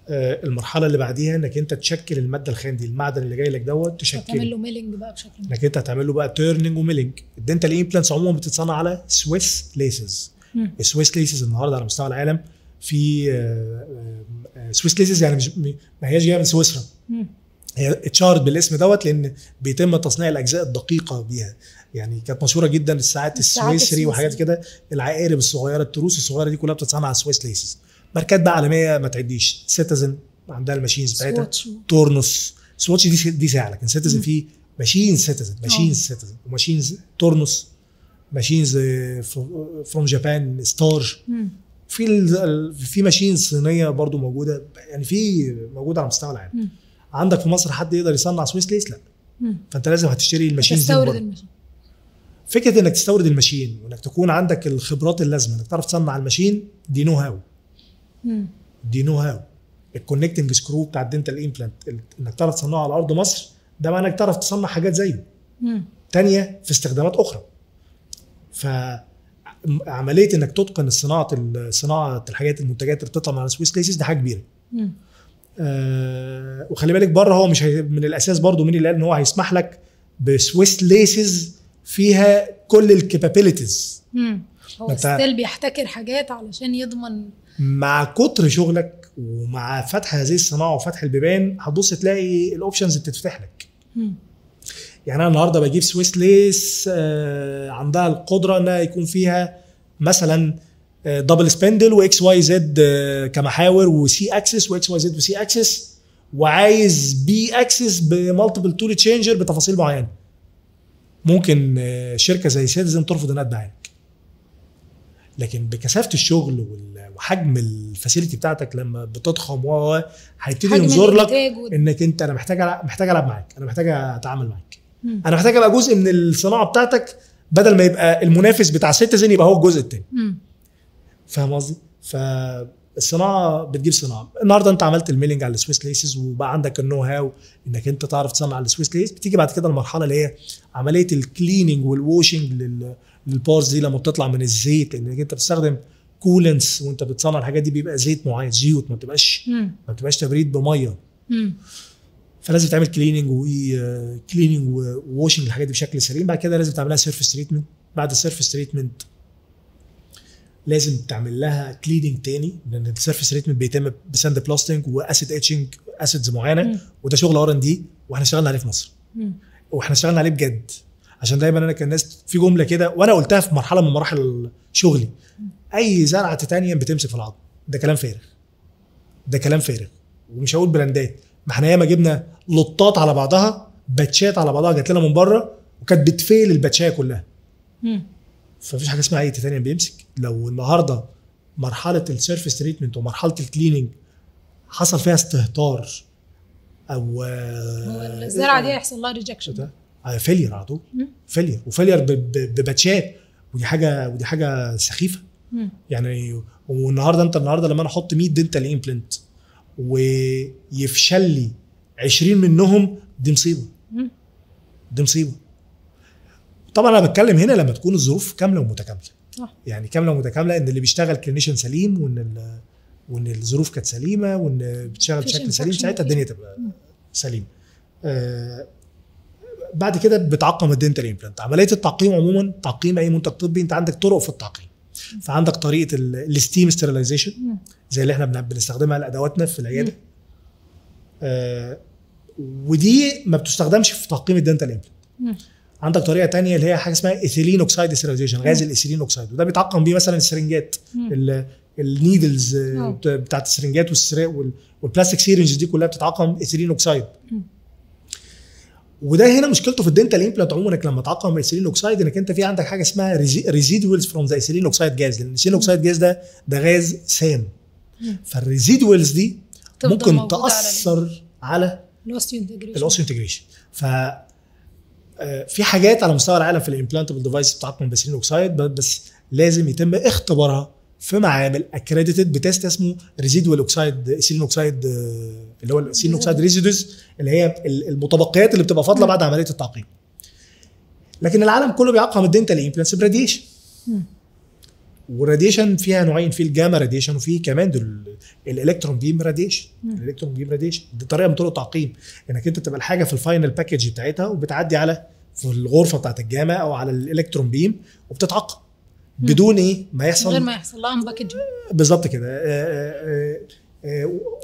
المرحله اللي بعديها انك انت تشكل الماده الخام دي، المعدن اللي جاي لك دوت تشكله، تعمل له ميلنج بقى بشكل انك انت هتعمل له بقى تيرنينج وميلنج. الدنتال امبلانتس عموما بتتصنع على سويس ليسز. السويس ليسز النهارده على مستوى العالم في سويس ليسز، يعني مش ما هياش جايه من سويسرا، هي اتشهرت بالاسم دوت لان بيتم تصنيع الاجزاء الدقيقه بيها. يعني كانت مشهوره جدا الساعات السويسري وحاجات كده، العقارب الصغيره، التروس الصغيره دي كلها بتتصنع على سويس ليسز. ماركات بقى عالميه ما تعديش، سيتيزن عندها الماشينز بتاعتها، تورنوس. سواتش دي ساعه، لكن سيتيزن في ماشين سيتيزن، وماشينز تورنوس، ماشينز فروم جابان ستار. في ماشين صينيه برضو موجوده، يعني في موجوده على مستوى العالم. عندك في مصر حد يقدر يصنع سويس ليس؟ لا. فانت لازم هتشتري الماشين دي. تستورد الماشين. فكره انك تستورد الماشين وانك تكون عندك الخبرات اللازمه انك تعرف تصنع الماشين دي نو هاو. دي نو هاو. الكونكتنج سكرو بتاع الدنتال امبلانت انك تعرف تصنعه على ارض مصر، ده معناه انك تعرف تصنع حاجات زيه تانية في استخدامات اخرى. فعمليه انك تتقن صناعه الحاجات المنتجات اللي بتطلع من سويس ليسز دي حاجه كبيره. وخلي بالك بره هو مش من الاساس برضو مين اللي قال ان هو هيسمح لك بسويس ليسز فيها كل الكابابيلتيز. هو ستيل بيحتكر حاجات علشان يضمن. مع كتر شغلك ومع فتح هذه الصناعه وفتح البيبان هتبص تلاقي الاوبشنز بتتفتح لك. يعني انا النهارده بجيب سويس ليس عندها القدره انها يكون فيها مثلا دبل سبندل واكس واي زد كمحاور، وسي اكسس واكس واي زد وسي اكسس، وعايز بي اكسس بمالتيبل تول تشينجر بتفاصيل معينه. ممكن شركه زي سيتيزن ترفض انها تبيعها لك، لكن بكثافه الشغل وحجم الفاسيلتي بتاعتك لما بتضخم هيبتدي ينظر لك انك انت انا محتاج العب معاك، انا محتاج اتعامل معاك، انا محتاج ابقى جزء من الصناعه بتاعتك بدل ما يبقى المنافس بتاع سيتيزن يبقى هو الجزء الثاني. فاهم قصدي؟ فالصناعه بتجيب صناعه. النهارده انت عملت الميلينج على السويس ليسز وبقى عندك النو هاو انك انت تعرف تصنع على السويس ليس. بتيجي بعد كده المرحله اللي هي عمليه الكليننج والواشنج للبارز دي لما بتطلع من الزيت، لانك انت بتستخدم كولنس وانت بتصنع الحاجات دي، بيبقى زيت معين، زيوت، ما بتبقاش تبريد بميه. فلازم تعمل كليننج وواشنج الحاجات دي بشكل سليم. بعد كده لازم تعملها سيرفيس تريتمنت. بعد السيرفيس تريتمنت لازم تعمل لها كليننج تاني، لان السيرفيس تريتمنت بيتم بساند بلاستنج واسيد اتشنج اسيدز معينه، وده شغل ار ان دي واحنا اشتغلنا عليه في مصر. واحنا اشتغلنا عليه بجد، عشان دايما انا كان الناس في جمله كده وانا قلتها في مرحله من مراحل شغلي: اي زرعه تيتانيوم بتمسك في العظم. ده كلام فارغ، ده كلام فارغ. ومش هقول براندات، ما احنا ياما جبنا لطات على بعضها، باتشات على بعضها جات لنا من بره وكانت بتفيل الباتشايه كلها. فمفيش حاجه اسمها اي تيتانيوم بيمسك. لو النهارده مرحله السيرفيس تريتمنت ومرحله الكليننج حصل فيها استهتار او الزرعه دي هيحصل لها ريجكشن، فيلير على طول، فيلير بباتشات، ودي حاجه سخيفه. يعني والنهارده انت لما انا احط 100 دنتال امبلانت ويفشل لي 20 منهم، دي مصيبه. طبعا انا بتكلم هنا لما تكون الظروف كامله ومتكامله. يعني كامله ومتكامله ان اللي بيشتغل كلينيشن سليم، وان الظروف كانت سليمه، وان بتشتغل بشكل سليم، ساعتها الدنيا تبقى سليمه. بعد كده بتعقم الدنتال امبلانت. عمليه التعقيم عموما، تعقيم اي منتج طبي انت عندك طرق في التعقيم. فعندك طريقه الستيم ستيرلايزيشن زي اللي احنا بنستخدمها لادواتنا في العياده، ودي ما بتستخدمش في تعقيم الدنتال امبلانت. عندك طريقه تانية اللي هي حاجه اسمها ايثيلين اوكسايد ستيرلايزيشن، غاز الايثيلين اوكسايد، وده بيتعقم بيه مثلا السرنجات، النيدلز بتاعت السرنجات والبلاستيك سيرنج دي كلها بتتعقم ايثيلين اوكسايد. وده هنا مشكلته في الدنتال امبلانت عموما، انك لما تعقم ايثيلين اوكسايد انك انت في عندك حاجه اسمها ريزيدوالز فروم ذا ايثيلين اوكسايد جاز، لان االايثيلين اوكسايد جاز ده غاز سام. فالريزيدوالز دي ممكن تاثر على الاوستيو انتجريشن. ف في حاجات على مستوى العالم في الامبلانتبل ديفايس بتعقم بايثيلين اوكسايد، بس لازم يتم اختبارها في معامل اكريديتد بتست اسمه ريزيدوال اوكسايد ايثيلين اوكسايد، اللي هو الايثيلين اوكسايد ريزيدوز، اللي هي المتبقيات اللي بتبقى فاضله بعد عمليه التعقيم. لكن العالم كله بيعقم الدنتال امبلانتس براديشن. والراديشن فيها نوعين، في الجاما راديشن وفي كمان الالكترون بيم راديشن. الالكترون بيم راديشن دي طريقه من طرق التعقيم، انك انت تبقى الحاجه في الفاينل باكج بتاعتها وبتعدي على في الغرفه بتاعت الجاما او على الالكترون بيم وبتتعقم بدون ايه ما يحصل، غير ما يحصل لها انباكج. بالظبط كده.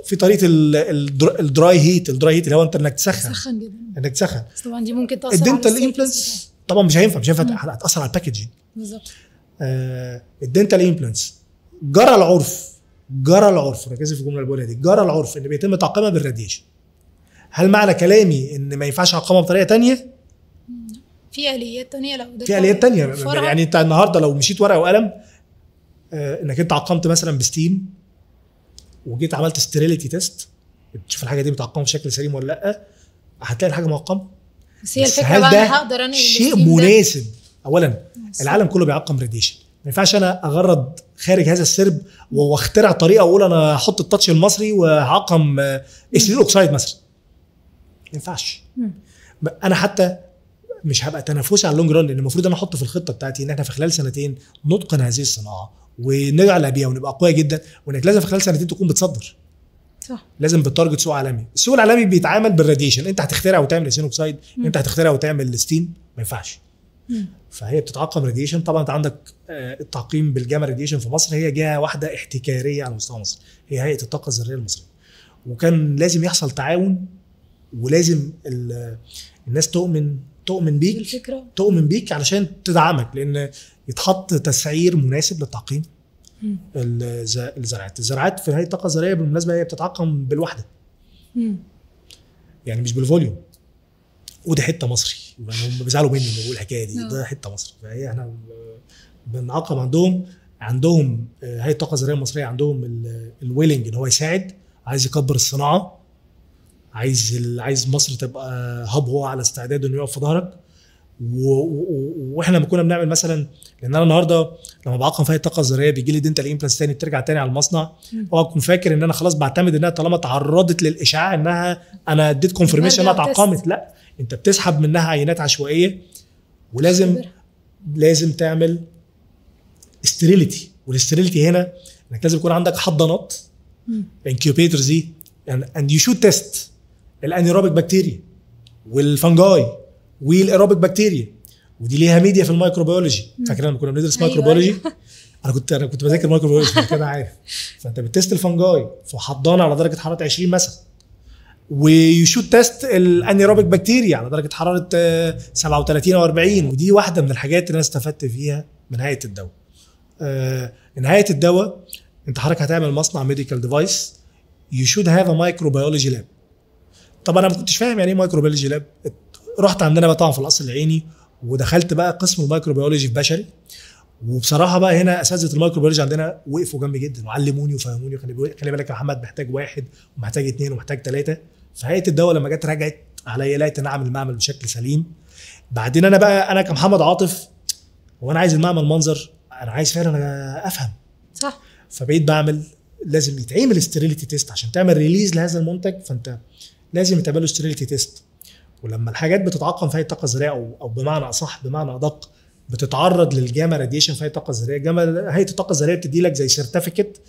في طريقه الدراي هيت اللي هو انك تسخن جدا، انك تسخن. بس طبعا دي ممكن تاثر على الدنتال امبلانتس طبعا مش هينفع هتاثر على الباكجينج بالظبط. الدنتال امبلانتس جرى العرف ركزي في الجمله اللي بقولها دي، جرى العرف ان بيتم تعقيمها بالراديشن. هل معنى كلامي ان ما ينفعش اعقمها بطريقه ثانيه؟ في اليات ثانيه، في اليات ثانيه. يعني انت النهارده لو مشيت ورقه وقلم انك انت عقمت مثلا بستيم وجيت عملت ستيريليتي تيست تشوف الحاجه دي متعقمه بشكل سليم ولا لا، هتلاقي الحاجه معقمه. بس هي الفكره بقى انا هقدر انقل شيء مناسب. اولا العالم كله بيعقم راديشن، ما ينفعش انا اغرد خارج هذا السرب واخترع طريقه اقول انا هحط التاتش المصري وهعقم ايثيلين اوكسايد مثلا. ما ينفعش. انا حتى مش هبقى تنافسي على اللونج ران، لان المفروض انا احط في الخطه بتاعتي ان احنا في خلال سنتين نتقن هذه الصناعه ونعلى بيها ونبقى قويه جدا، وانك لازم في خلال سنتين تكون بتصدر. صح. لازم بتارجت سوق عالمي. السوق العالمي بيتعامل بالراديشن، انت هتخترع وتعمل ايثيلين اوكسايد، انت هتخترع وتعمل ستيم، ما ينفعش. فهي بتتعقم راديشن. طبعا انت عندك التعقيم بالجاما راديشن في مصر هي جهه واحده احتكاريه على مستوى مصر، هي هيئه الطاقه الذريه المصريه. وكان لازم يحصل تعاون، ولازم الناس تؤمن بيك علشان تدعمك، لان يتحط تسعير مناسب للتعقيم. الزراعات في هيئه الطاقه الذريه بالمناسبه هي بتتعقم بالوحده، يعني مش بالفوليوم. ودي حته مصري، يعني هم بيزعلوا مني لما بقول الحكايه دي. ده حته مصري، فهي احنا بنعقم عندهم هيئه الطاقه الذريه المصريه عندهم الويلنج ان هو يساعد، عايز يكبر الصناعه، عايز مصر تبقى هاب، هو على استعداد انه يقف في ظهرك. واحنا لما كنا بنعمل مثلا، لان انا النهارده لما بعقم في الطاقه الذريه بيجي لي دنتال امبلانتس تاني بترجع تاني على المصنع، هو اكون فاكر ان انا خلاص بعتمد انها طالما تعرضت للاشعاع انها انا اديت كونفرميشن انها اتعقمت. لا، انت بتسحب منها عينات عشوائيه، ولازم تعمل استريليتي. والاستريليتي هنا انك لازم يكون عندك حضانات انكيوبيترز دي، اند يو شود تيست الانيروبيك بكتيريا والفنجاي والايروبيك بكتيريا، ودي ليها ميديا في الميكروبيولوجي. فاكر لما كنا بندرس ميكروبيولوجي؟ انا كنت بذاكر ميكروبيولوجي كده عارف. فانت بتست الفنجاي في حضانه على درجه حراره 20 مثلا، ويشوت تيست الانيروبيك بكتيريا على درجه حراره 37 او 40. ودي واحده من الحاجات اللي انا استفدت فيها من هيئه الدواء. هيئه الدواء انت حضرتك هتعمل مصنع ميديكال ديفايس، يو شود هاف ا مايكروبيولوجي لاب. طبعا انا ما كنتش فاهم يعني ايه مايكروبيولوجي لاب. رحت عندنا بقى طبعا في القصر العيني ودخلت بقى قسم الميكروبيولوجي في بشري، وبصراحه بقى هنا اساتذه الميكروبيولوجي عندنا وقفوا جنبي جدا وعلموني وفهموني. خلي بالك يا محمد، محتاج واحد ومحتاج اثنين ومحتاج ثلاثه. فهيئه الدواء لما جت راجعت عليا لقيت ان اعمل المعمل بشكل سليم. بعدين انا كمحمد عاطف، وانا عايز المعمل منظر، انا عايز فعلا افهم. صح. فبقيت بعمل، لازم يتعمل ستيريليتي تيست عشان تعمل ريليز لهذا المنتج، فانت لازم يتعمل له ستيريليتي تيست. ولما الحاجات بتتعقم في هيئه الطاقه الذريه او بمعنى اصح بمعنى ادق بتتعرض للجاما راديشن في هيئه الطاقه الذريه، هيئه الطاقه الذريه بتدي لك زي سيرتيفيكت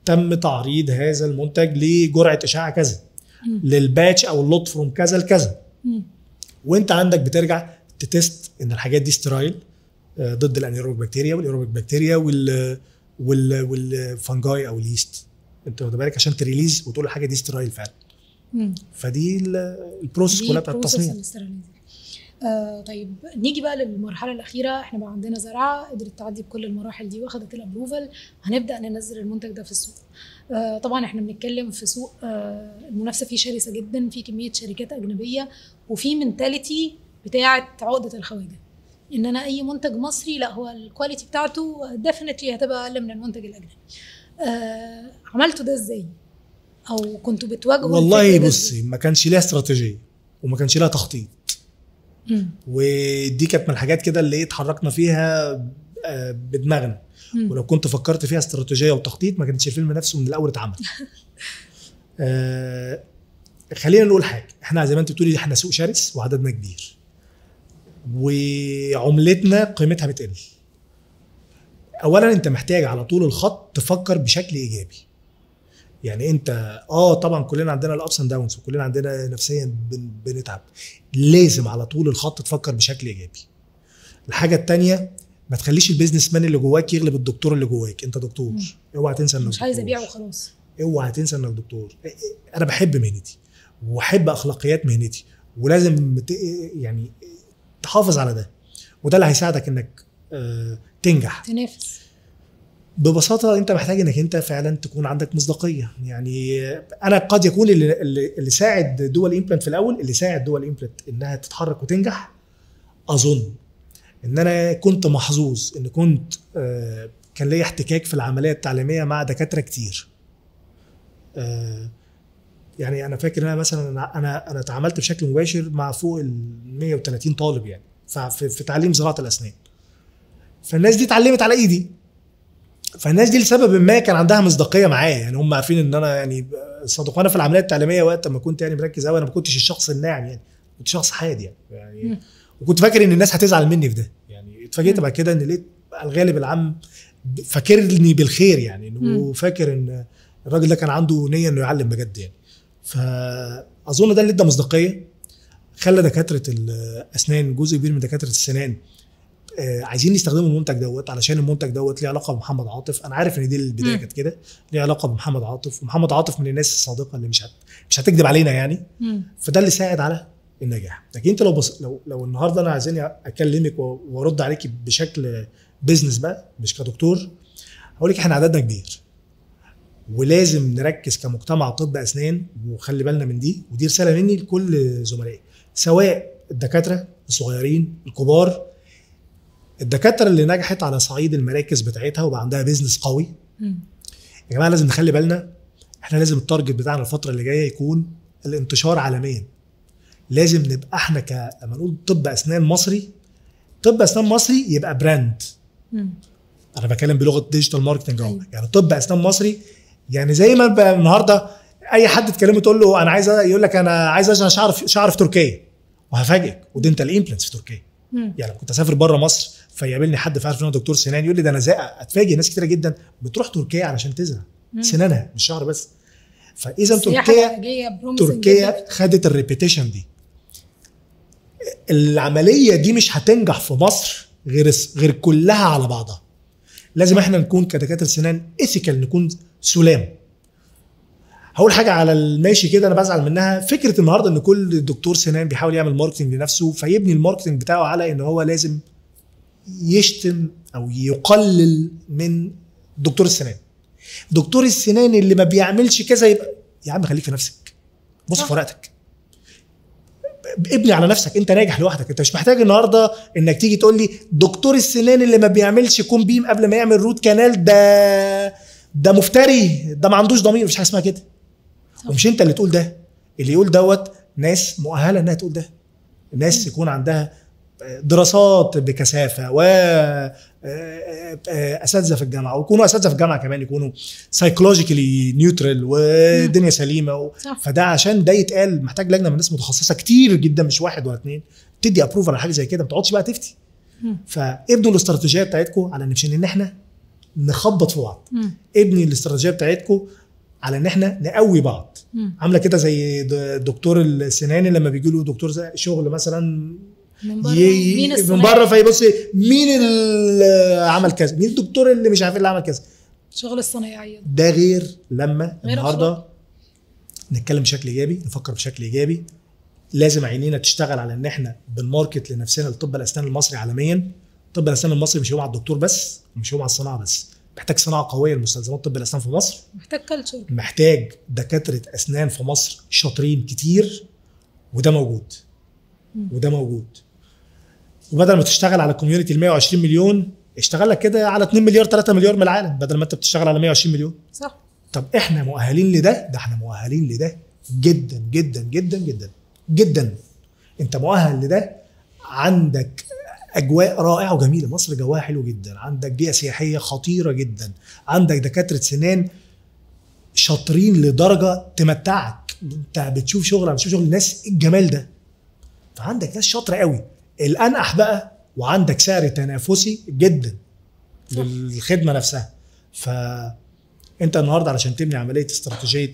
تم تعريض هذا المنتج لجرعه اشعاع كذا، للباتش او اللوت فروم كذا لكذا. وانت عندك بترجع تتست ان الحاجات دي سترايل ضد الانيروبيك بكتيريا والايروبيك بكتيريا والفنجاي او اليست. انت واخد بالك عشان تريليز وتقول الحاجه دي سترايل فعلا. فدي البروسيس كلها بتاعت التصنيع. طيب نيجي بقى للمرحله الاخيره. احنا بقى عندنا زرعه قدرت تعدي بكل المراحل دي واخدت الابروفل، هنبدا ننزل المنتج ده في السوق. طبعا احنا بنتكلم في سوق المنافسه فيه شرسه جدا، في كميه شركات اجنبيه، وفي منتاليتي بتاعه عقده الخواجه ان انا اي منتج مصري لا هو الكواليتي بتاعته ديفينتلي هتبقى اقل من المنتج الاجنبي. عملتوا ده ازاي او كنتوا بتواجهوا؟ والله بصي، ما كانش ليها استراتيجيه وما كانش ليها تخطيط. ودي كانت من الحاجات كده اللي اتحركنا فيها بدماغنا. ولو كنت فكرت فيها استراتيجيه وتخطيط ما كانش الفيلم نفسه من الاول اتعمل. خلينا نقول حاجه، احنا زي ما انت بتقولي احنا سوق شرس وعددنا كبير وعملتنا قيمتها بتقل. اولا انت محتاج على طول الخط تفكر بشكل ايجابي. يعني انت طبعا كلنا عندنا الابس اند داونز وكلنا عندنا نفسيا بنتعب، لازم على طول الخط تفكر بشكل ايجابي. الحاجه الثانيه، ما تخليش البيزنس مان اللي جواك يغلب الدكتور اللي جواك. انت دكتور، اوعى تنسى انك مش عايز ابيع وخلاص، اوعى تنسى انك دكتور. انا بحب مهنتي واحب اخلاقيات مهنتي، ولازم يعني تحافظ على ده، وده اللي هيساعدك انك تنجح تنافس. ببساطه انت محتاج انك انت فعلا تكون عندك مصداقيه. يعني انا قد يكون اللي ساعد دول امبلانت في الاول، اللي ساعد دول امبلانت انها تتحرك وتنجح، اظن ان انا كنت محظوظ ان كنت كان لي احتكاك في العمليه التعليميه مع دكاتره كتير. يعني انا فاكر ان انا مثلا انا اتعاملت بشكل مباشر مع فوق ال 130 طالب يعني في تعليم زراعه الاسنان. فالناس دي اتعلمت على ايدي، فالناس دي لسبب ما كان عندها مصداقيه معايا. يعني هم عارفين ان انا يعني صدقونا في العمليه التعليميه وقت ما كنت يعني مركز قوي. انا ما كنتش الشخص الناعم، يعني كنت شخص حاد يعني وكنت فاكر ان الناس هتزعل مني في ده. يعني اتفاجئت بعد كده ان لقيت الغالب العام فاكرني بالخير، يعني انه فاكر ان الراجل ده كان عنده نيه انه يعلم بجد يعني. فاظن ده اللي ادى مصداقيه، خلى دكاتره الاسنان، جزء كبير من دكاتره السنان عايزين يستخدموا المنتج دوت، علشان المنتج دوت ليه علاقه بمحمد عاطف. انا عارف ان دي البدايه كانت كده، ليه علاقه بمحمد عاطف، ومحمد عاطف من الناس الصادقه اللي مش هتكذب علينا يعني. فده اللي ساعد على النجاح. لكن انت لو النهارده انا عايزين اكلمك وارد عليكي بشكل بيزنس بقى مش كدكتور، هقول لك احنا عددنا كبير ولازم نركز كمجتمع طب اسنان، وخلي بالنا من دي، ودي رساله مني لكل زملائي سواء الدكاتره الصغيرين الكبار. الدكاتره اللي نجحت على صعيد المراكز بتاعتها وبقى عندها بيزنس قوي، يا جماعه لازم نخلي بالنا. احنا لازم التارجت بتاعنا الفتره اللي جايه يكون الانتشار عالميا. لازم نبقى احنا لما نقول طب اسنان مصري، طب اسنان مصري يبقى براند. انا بتكلم بلغه ديجيتال ماركتنج اهو. يعني طب اسنان مصري، يعني زي ما بقى النهارده اي حد تكلمه تقول له انا عايز، يقول لك انا عايز اشعر شعر في تركيا، وهفاجئك ودنتال امبلانتس في تركيا. يعني كنت اسافر بره مصر فيقابلني حد فعارف ان انا دكتور سنان، يقول لي ده انا اتفاجئ ناس كتيره جدا بتروح تركيا علشان تزرع سنانها مش شعر بس. فاذا تركيا خدت الريبيتيشن دي. العمليه دي مش هتنجح في مصر غير كلها على بعضها. لازم احنا نكون كدكاتره سنان ايثيكال، نكون سلام. هقول حاجه على الماشي كده انا بزعل منها، فكره النهارده ان كل دكتور سنان بيحاول يعمل ماركتنج لنفسه، فيبني الماركتنج بتاعه على ان هو لازم يشتم او يقلل من دكتور السنان. دكتور السنان اللي ما بيعملش كذا يبقى يا عم خليك في نفسك، بص في ورقتك، ابني على نفسك، انت ناجح لوحدك. انت مش محتاج النهارده انك تيجي تقول لي دكتور السنان اللي ما بيعملش كوم بيم قبل ما يعمل روت كانال ده مفتري، ده ما عندوش ضمير. مش حاجه اسمها كده. ومش انت اللي تقول ده، اللي يقول دوت ناس مؤهله انها تقول ده، الناس يكون عندها دراسات بكثافه و اساتذه في الجامعه، ويكونوا اساتذه في الجامعه كمان يكونوا سايكولوجيكالي نيوترال والدنيا سليمه فده عشان ده يتقال محتاج لجنه من ناس متخصصه كتير جدا، مش واحد ولا اتنين تدي ابروف على حاجه زي كده. ما تقعدش بقى تفتي. فابنوا الاستراتيجيه بتاعتكم على ان احنا نخبط في بعض. ابني الاستراتيجيه بتاعتكم على ان احنا نقوي بعض. عامله كده زي دكتور السنان لما بيجي له دكتور شغل مثلا من بره فيبص مين اللي عمل كذا، مين الدكتور اللي مش عارف اللي عمل كذا، شغل الصنايعيه ده غير لما النهارده نتكلم بشكل ايجابي، نفكر بشكل ايجابي. لازم عينينا تشتغل على ان احنا بنماركت لنفسنا لطب الاسنان المصري عالميا. طب الاسنان المصري مش هو على الدكتور بس، مش هو على الصناعه بس، محتاج صناعه قويه لمستلزمات طب الاسنان في مصر، محتاج كلتشر، محتاج دكاتره اسنان في مصر شاطرين كتير، وده موجود. وده موجود. وبدل ما تشتغل على كوميونتي ال 120 مليون، اشتغل لك كده على 2 مليار 3 مليار من العالم، بدل ما انت بتشتغل على 120 مليون. صح. طب احنا مؤهلين لده؟ ده احنا مؤهلين لده جدا جدا جدا جدا جدا. انت مؤهل لده، عندك اجواء رائعه وجميله، مصر جواها حلو جدا، عندك بيئه سياحيه خطيره جدا، عندك دكاتره سنان شاطرين لدرجه تمتعك، انت بتشوف شغل الناس الجمال ده. فعندك ناس شاطره قوي، الانقح بقى، وعندك سعر تنافسي جدا للخدمه نفسها. فانت النهارده علشان تبني عمليه استراتيجيه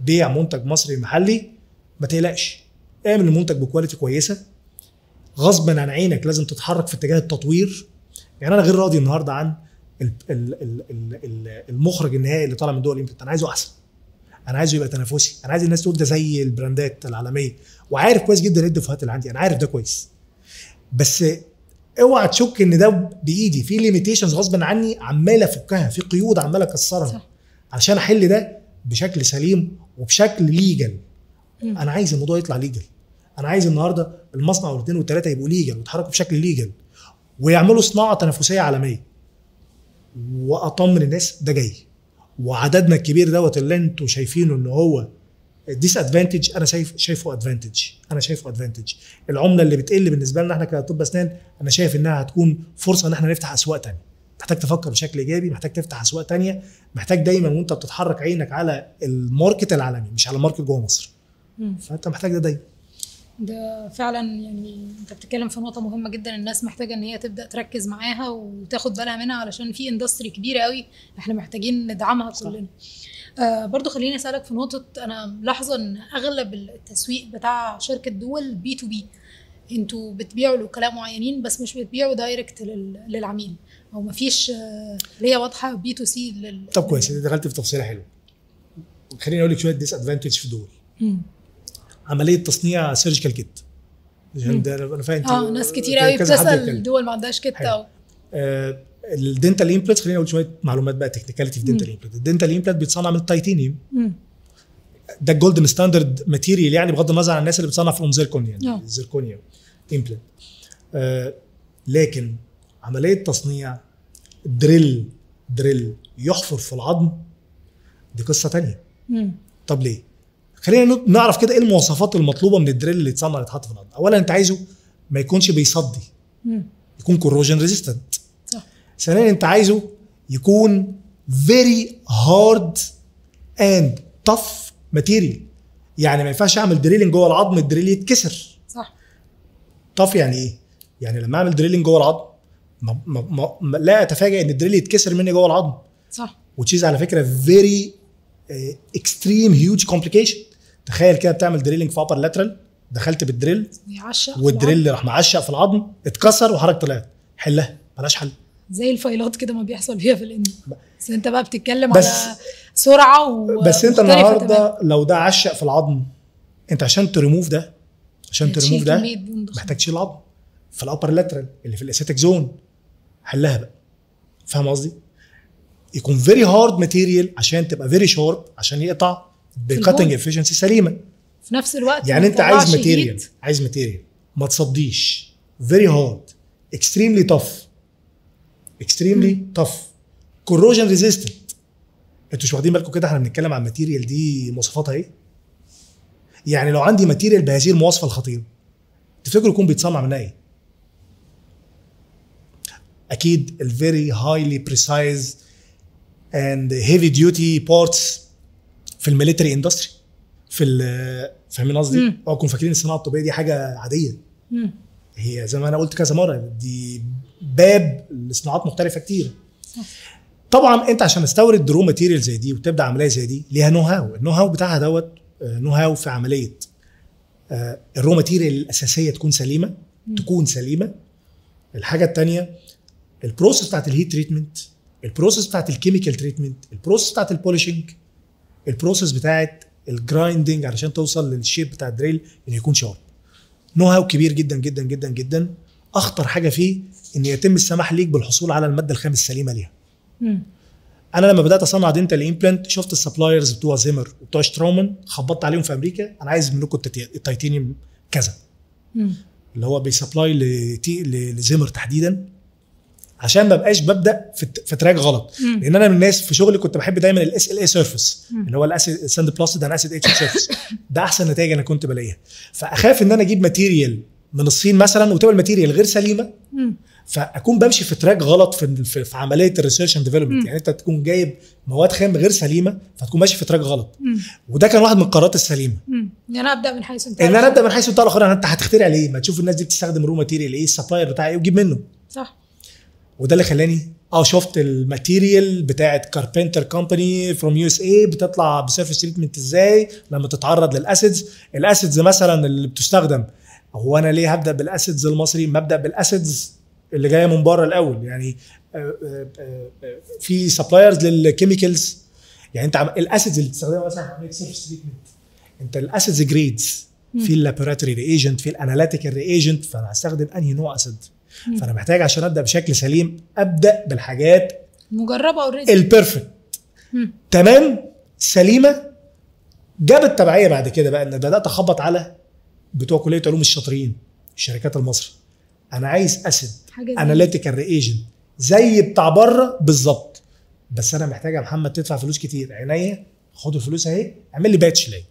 بيع منتج مصري محلي، ما تقلقش، اعمل المنتج بكواليتي كويسه، غصبا عن عينك لازم تتحرك في اتجاه التطوير. يعني انا غير راضي النهارده عن المخرج النهائي اللي طالع من دول الامبلانت، انا عايزه احسن، انا عايزه يبقى تنافسي، انا عايز الناس تقول ده زي البراندات العالميه، وعارف كويس جدا ايه الدفوهات اللي عندي، انا عارف ده كويس. بس اوعى تشك ان ده بايدي، في ليميتيشنز غصبا عني عمال افكها، في قيود عمال اكسرها عشان احل ده بشكل سليم وبشكل ليجل. انا عايز الموضوع يطلع ليجل، انا عايز النهارده المصنع والاثنين والثلاثه يبقوا ليجل ويتحركوا بشكل ليجل ويعملوا صناعه تنافسيه عالميه. واطمن الناس ده جاي، وعددنا الكبير دوت اللي انتوا شايفينه ان هو ديس ادفانتج، انا شايفه ادفانتج، انا شايفه ادفانتج. العمله اللي بتقل بالنسبه لنا احنا كطب اسنان، انا شايف انها هتكون فرصه ان احنا نفتح اسواق ثانيه. محتاج تفكر بشكل ايجابي، محتاج تفتح اسواق ثانيه، محتاج دايما وانت بتتحرك عينك على الماركت العالمي مش على الماركت جوه مصر. فانت محتاج ده دايما. ده فعلا يعني انت بتتكلم في نقطه مهمه جدا، الناس محتاجه ان هي تبدا تركز معاها وتاخد بالها منها، علشان في اندستري كبيره قوي احنا محتاجين ندعمها كلنا. برضو خليني اسالك في نقطه، انا ملاحظه ان اغلب التسويق بتاع شركه دول بي تو بي، انتوا بتبيعوا لوكلاء معينين بس مش بتبيعوا دايركت للعميل، او مفيش ليه واضحه بي تو سي طب كويس، انت دخلت في تفصيله حلوه. خليني اقول لك شويه ديس ادفانتج في دول. عمليه تصنيع سيرجيكال كيت، انا فاهم ناس كتير قوي بتسال دول ما عندهاش كيت. الدنتال امبلانت، خليني اقول شويه معلومات بقى تكنيكاليتي في الدنتال امبلانت. الدنتال امبلانت بيتصنع من التيتانيوم، ده الجولدن ستاندرد ماتيريال، يعني بغض النظر عن الناس اللي بتصنع في زيركونيا، يعني الزيركونيا امبلانت. لكن عمليه تصنيع دريل يحفر في العظم، دي قصه ثانيه. طب ليه؟ خلينا نعرف كده ايه المواصفات المطلوبه من الدريل اللي يتصنع يتحط في العظم. اولا انت عايزه ما يكونش بيصدي، يكون كوروجن ريزيستنت. صح. ثانيا انت عايزه يكون very hard and tough material، يعني ما ينفعش اعمل دريلنج جوه العظم الدريل يتكسر. صح. tough يعني ايه؟ يعني لما اعمل دريلنج جوه العظم لا اتفاجئ ان الدريل يتكسر مني جوه العظم. صح. وتشيز على فكره very extreme huge complication. تخيل كده بتعمل دريلنج في upper lateral، دخلت بالدريل والدريل راح معشق في العظم، اتكسر وحركه طلعت، حلها ملهاش حل. زي الفايلات كده ما بيحصل فيها في الانمي. بس انت بقى بتتكلم على سرعه بس انت النهارده لو ده عشق في العظم، انت عشان تريموف ده محتاج تشيل العظم في الابر لاترال اللي في الاسيتك زون، حلها بقى. فاهم قصدي؟ يكون فيري هارد ماتيريال عشان تبقى فيري شارب، عشان يقطع بكاتنج افيشنسي سليمه في نفس الوقت. يعني انت عايز ماتيريال ما تصديش، فيري هارد، اكستريملي تف، كوروجن ريزيستنت. انتوا مش واخدين بالكم كده احنا بنتكلم عن الماتيريال دي مواصفاتها ايه؟ يعني لو عندي ماتيريال بهذه المواصفه الخطيره، تفتكروا يكون بيتصنع منها ايه؟ اكيد الفيري هايلي بريسايز اند هيفي ديوتي بارتس في الميليتري اندستري، فاهمين قصدي؟ اوعوا فاكرين الصناعه الطبيه دي حاجه عاديه. هي زي ما انا قلت كذا مره، دي باب لصناعات مختلفه كتير. طبعا انت عشان تستورد درو ماتيريال زي دي وتبدا عمليه زي دي ليها نو هاو، النو هاو بتاعها دوت نو هاو في عمليه الرو ماتيريال الاساسيه تكون سليمه، الحاجه الثانيه البروسيس بتاعت الهيت تريتمنت، البروسيس بتاعت الكيميكال تريتمنت، البروسيس بتاعت البوليشنج، البروسيس بتاعت الجرايندنج علشان توصل للشيب بتاع الدريل انه يكون شارب. نو هاو كبير جدا جدا جدا جدا. اخطر حاجه فيه ان يتم السماح ليك بالحصول على الماده الخام السليمه ليها. انا لما بدات اصنع دينتال امبلانت شفت السبلايرز بتوع زيمر وبتوع شترومان، خبطت عليهم في امريكا، انا عايز منكم التيتانيوم كذا، اللي هو بيسبلاي لزيمر تحديدا، عشان ما بقاش ببدا في تراك غلط. لان انا من الناس في شغلي كنت بحب دايما الاس ال اي سيرفيس، اللي هو الاسيد ساند بلاستيد اند اسيد اتش سيرفيس، ده احسن نتائج انا كنت بلاقيها. فاخاف ان انا اجيب ماتيريال من الصين مثلا وتبقى الماتيريال غير سليمه، فاكون بمشي في تراك غلط في عمليه الريسيرش اند ديفلوبمنت. يعني انت تكون جايب مواد خام غير سليمه فتكون ماشي في تراك غلط. وده كان واحد من القرارات السليمه، ان انا ابدا من حيث انت ان انا ابدا من حيث انت الاخر. انت هتخترع ليه؟ ما تشوف الناس دي بتستخدم رو ماتيريال ايه، السبلاير بتاعها ايه، وجيب منه. صح. وده اللي خلاني شفت الماتيريال بتاعت كاربنتر كومباني فروم يو اس اي بتطلع بسيرفيس تريتمنت ازاي لما تتعرض للاسيدز. الاسيدز مثلا اللي بتستخدم، هو انا ليه هبدا بالاسيدز المصري؟ ما ابدا بالاسيدز اللي جايه من بره الاول. يعني في سبلايرز للكيميكالز، يعني انت الاسيدز اللي بتستخدمها مثلا في عمليه سيرفيس تريتمنت، انت الاسيدز جريدز، في اللابوراتوري ريجنت، في الاناليتيكال ريجنت، فانا هستخدم انهي نوع اسيد؟ فانا محتاج عشان ابدا بشكل سليم ابدا بالحاجات مجربه اوريدي البيرفكت تمام سليمه. جابت تبعيه بعد كده بقى ان بدات اخبط على بتوع كليه علوم الشاطرين، الشركات المصري، انا عايز اسيد اناليتيكال ريجنت زي بتاع بره بالظبط، بس انا محتاج يا محمد تدفع فلوس كتير. عينيا خد الفلوس اهي، اعمل لي باتش ليه.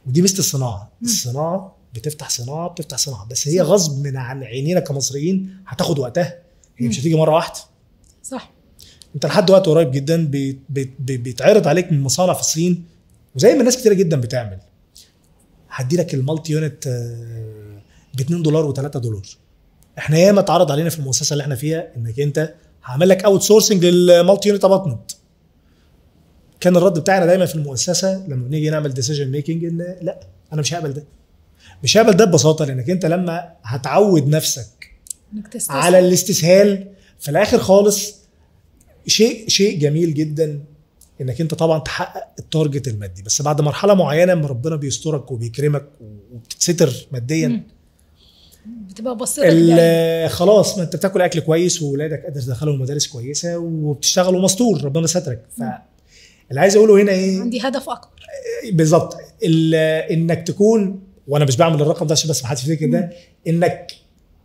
ودي ميزه الصناعه. الصناعه بتفتح صناعه بس هي غصب من عن عينينا كمصريين هتاخد وقتها، هي مش هتيجي مره واحده. صح. انت لحد وقت قريب جدا بيتعرض عليك من مصانع في الصين، وزي ما الناس كتيره جدا بتعمل، هدي لك المالتي يونت ب $2 و$3. احنا ياما اتعرض علينا في المؤسسه اللي احنا فيها انك انت هعمل لك اوت سورسنج للمالتي يونت اباطمنت. كان الرد بتاعنا دايما في المؤسسه لما بنيجي نعمل ديسيجن ميكنج ان لا، انا مش هقبل ده ببساطه، لانك انت لما هتعود نفسك على الاستسهال في الاخر خالص، شيء جميل جدا انك انت طبعا تحقق التارجت المادي، بس بعد مرحله معينه ما ربنا بيسترك وبيكرمك وبتتستر ماديا بتبقى بسيطه خلاص، ما انت بتاكل اكل كويس واولادك قادر تدخلهم مدارس كويسه وبتشتغل ومستور، ربنا سترك. فاللي عايز اقوله هنا ايه؟ عندي هدف اكبر بالظبط، انك تكون، وانا مش بعمل الرقم ده عشان بس ما حدش يفتكر ده، انك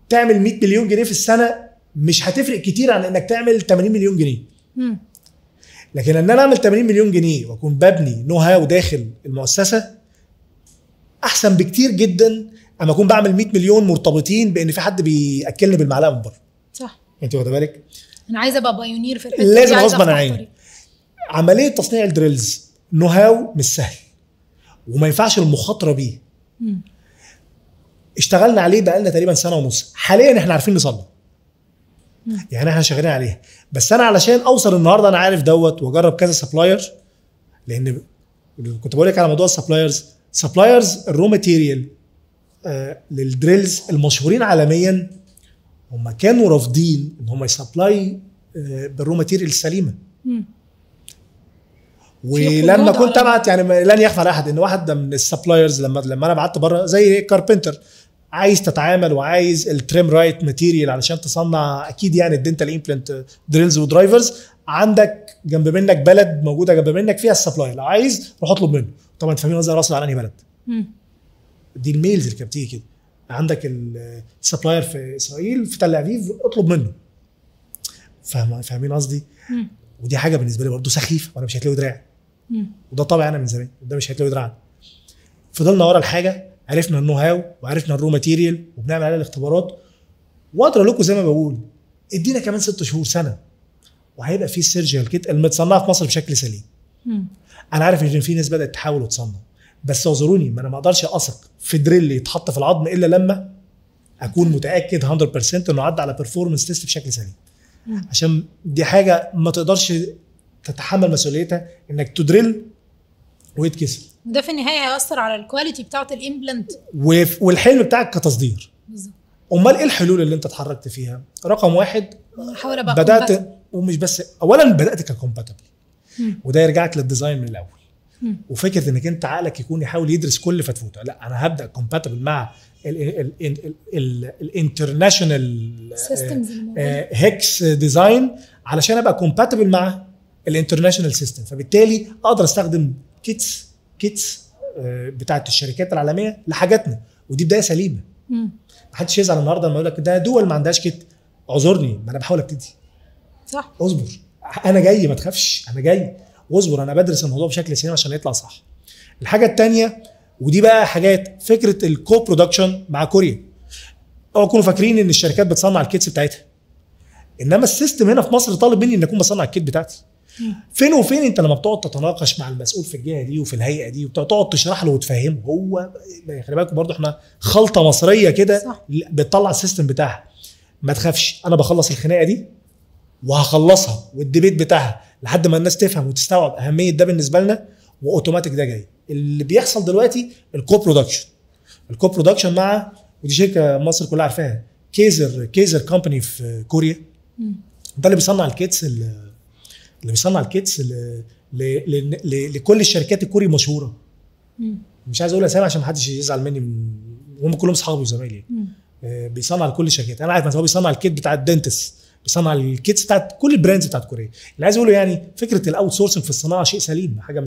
تعمل 100 مليون جنيه في السنه مش هتفرق كتير عن انك تعمل 80 مليون جنيه. لكن ان انا اعمل 80 مليون جنيه واكون ببني نو هاو داخل المؤسسه احسن بكتير جدا اما اكون بعمل 100 مليون مرتبطين بان في حد بياكلني بالمعلقه من بره. صح. انت واخده بالك؟ انا عايزه ابقى بايونير في الحته دي، لازم غصب عن عيني. عمليه تصنيع الدريلز نو هاو مش سهل وما ينفعش المخاطره بيه. اشتغلنا عليه بقالنا تقريبا سنه ونص، حاليا احنا عارفين نصنع، يعني احنا شغالين عليها. بس انا علشان اوصل النهارده انا عارف واجرب كذا سبلاير، لان كنت بقول لك على موضوع سبلايرز الرو ماتيريال للدريلز المشهورين عالميا هم كانوا رافضين ان هم يسبلاي بالرو ماتيريال السليمه. ولما كنت ابعت، يعني لن يخفى على احد ان واحد من السبلايرز لما انا بعت بره زي كاربنتر، عايز تتعامل وعايز التريم رايت ماتيريال علشان تصنع اكيد يعني الدنتال امبلانت دريلز ودرايفرز، عندك جنب منك بلد موجوده جنب منك فيها السبلاير، لو عايز روح اطلب منه. طبعا انت فاهمين قصدي راسل على انهي بلد. دي الميلز اللي كانت بتيجي كده، عندك السبلاير في اسرائيل في تل ابيب اطلب منه. فاهمين قصدي؟ ودي حاجه بالنسبه لي برضه سخيفه، وانا مش هتلاقي دراعي. وده طبعا انا من زمان، وده مش هتلاقي دراعي. فضلنا ورا الحاجه، عرفنا النو هاو وعرفنا الرو ماتيريال وبنعمل عليها الاختبارات. واقدر لكم زي ما بقول ادينا كمان 6 شهور سنه وهيبقى في السيرجيكال كيت المتصنعه في مصر بشكل سليم. انا عارف ان في ناس بدات تحاول وتصنع، بس اعذروني، ما انا ما اقدرش اثق في دريل يتحط في العظم الا لما اكون متاكد 100% انه عدى على بيرفورمانس تيست بشكل سليم. عشان دي حاجه ما تقدرش تتحمل مسؤوليتها انك تدريل ويتكسر، وده في النهايه هيأثر على الكواليتي بتاعه الامبلانت والحلم بتاعك كتصدير. بالظبط. امال ايه الحلول اللي انت اتحركت فيها؟ رقم 1 حاول ابقى بدات، ومش بس، اولا بدات ككومباتبل، وده يرجعك للديزاين من الاول. وفكره انك انت عقلك يكون يحاول يدرس كل فتفوته. لا، انا هبدا كومباتبل مع الانترناشونال هيكس ديزاين علشان ابقى كومباتبل مع الانترناشونال سيستم، فبالتالي اقدر استخدم كيتس بتاعت الشركات العالميه لحاجاتنا، ودي بدايه سليمه. ما حدش يزعل النهارده لما يقول لك ده دول ما عندهاش كيت. اعذرني، ما انا بحاول ابتدي. صح، اصبر، انا جاي، ما تخافش، انا جاي، واصبر، انا بدرس الموضوع بشكل سليم عشان يطلع صح. الحاجه الثانيه، ودي بقى حاجات فكره الكو برودكشن مع كوريا. اوعوا تكونوا فاكرين ان الشركات بتصنع الكيتس بتاعتها، انما السيستم هنا في مصر طالب مني ان اكون بصنع الكيت بتاعتي. فين وفين انت لما بتقعد تتناقش مع المسؤول في الجهه دي وفي الهيئه دي وتقعد تشرح له وتفهمه، هو خلي بالكم برضه احنا خلطه مصريه كده بتطلع السيستم بتاعها. ما تخافش، انا بخلص الخناقه دي وهخلصها والديبيت بتاعها لحد ما الناس تفهم وتستوعب اهميه ده بالنسبه لنا، واوتوماتيك ده جاي. اللي بيحصل دلوقتي الكو برودكشن مع، ودي شركه مصر كلها عارفاها، كيزر كومباني في كوريا. ده اللي بيصنع الكيتس، لكل الشركات الكوري مشهوره. مش عايز اقول اسامي عشان ما حدش يزعل مني، هم كلهم اصحابي وزمايلي. بيصنع لكل الشركات. انا عارف مثلا هو بيصنع الكيت بتاع الدنتس، بيصنع الكيتس بتاعت كل البراندز بتاعت كوريا. اللي عايز اقوله يعني فكره الاوت سورسنج في الصناعه شيء سليم، حاجه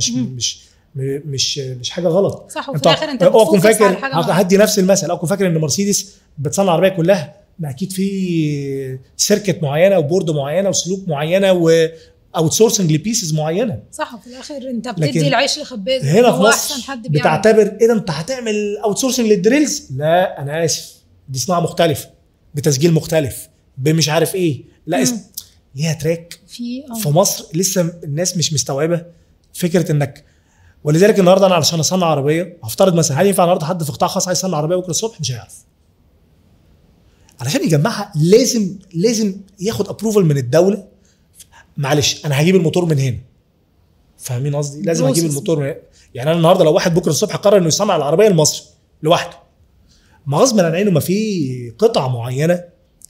مش حاجه غلط. صح، وفي الاخر انت اوعى فاكر، هدي نفس المثل، اوعى فاكر ان مرسيدس بتصنع العربيه كلها. ما اكيد في سيركت معينه وبورد معينه وسلوك معينه اوت سورسنج لبيسز معينه. صح، وفي الاخر انت بتدي العيش لخباز. هنا في مصر بتعتبر ايه ده، انت هتعمل اوت سورسنج للدريلز؟ لا، انا اسف، دي صناعه مختلفه بتسجيل مختلف بمش عارف ايه. لا، ليها تراك. في مصر لسه الناس مش مستوعبه فكره انك، ولذلك النهارده انا علشان اصنع عربيه هفترض مثلا، هل ينفع النهارده حد في قطاع خاص عايز يصنع عربيه بكره الصبح؟ مش هيعرف. علشان يجمعها لازم ياخد ابروفل من الدوله. معلش، انا هجيب الموتور من هنا، فاهمين قصدي؟ لازم اجيب الموتور من هنا. يعني انا النهارده لو واحد بكره الصبح قرر انه يصنع العربيه المصري لوحده، ما غصب عن عينه، ما في قطع معينه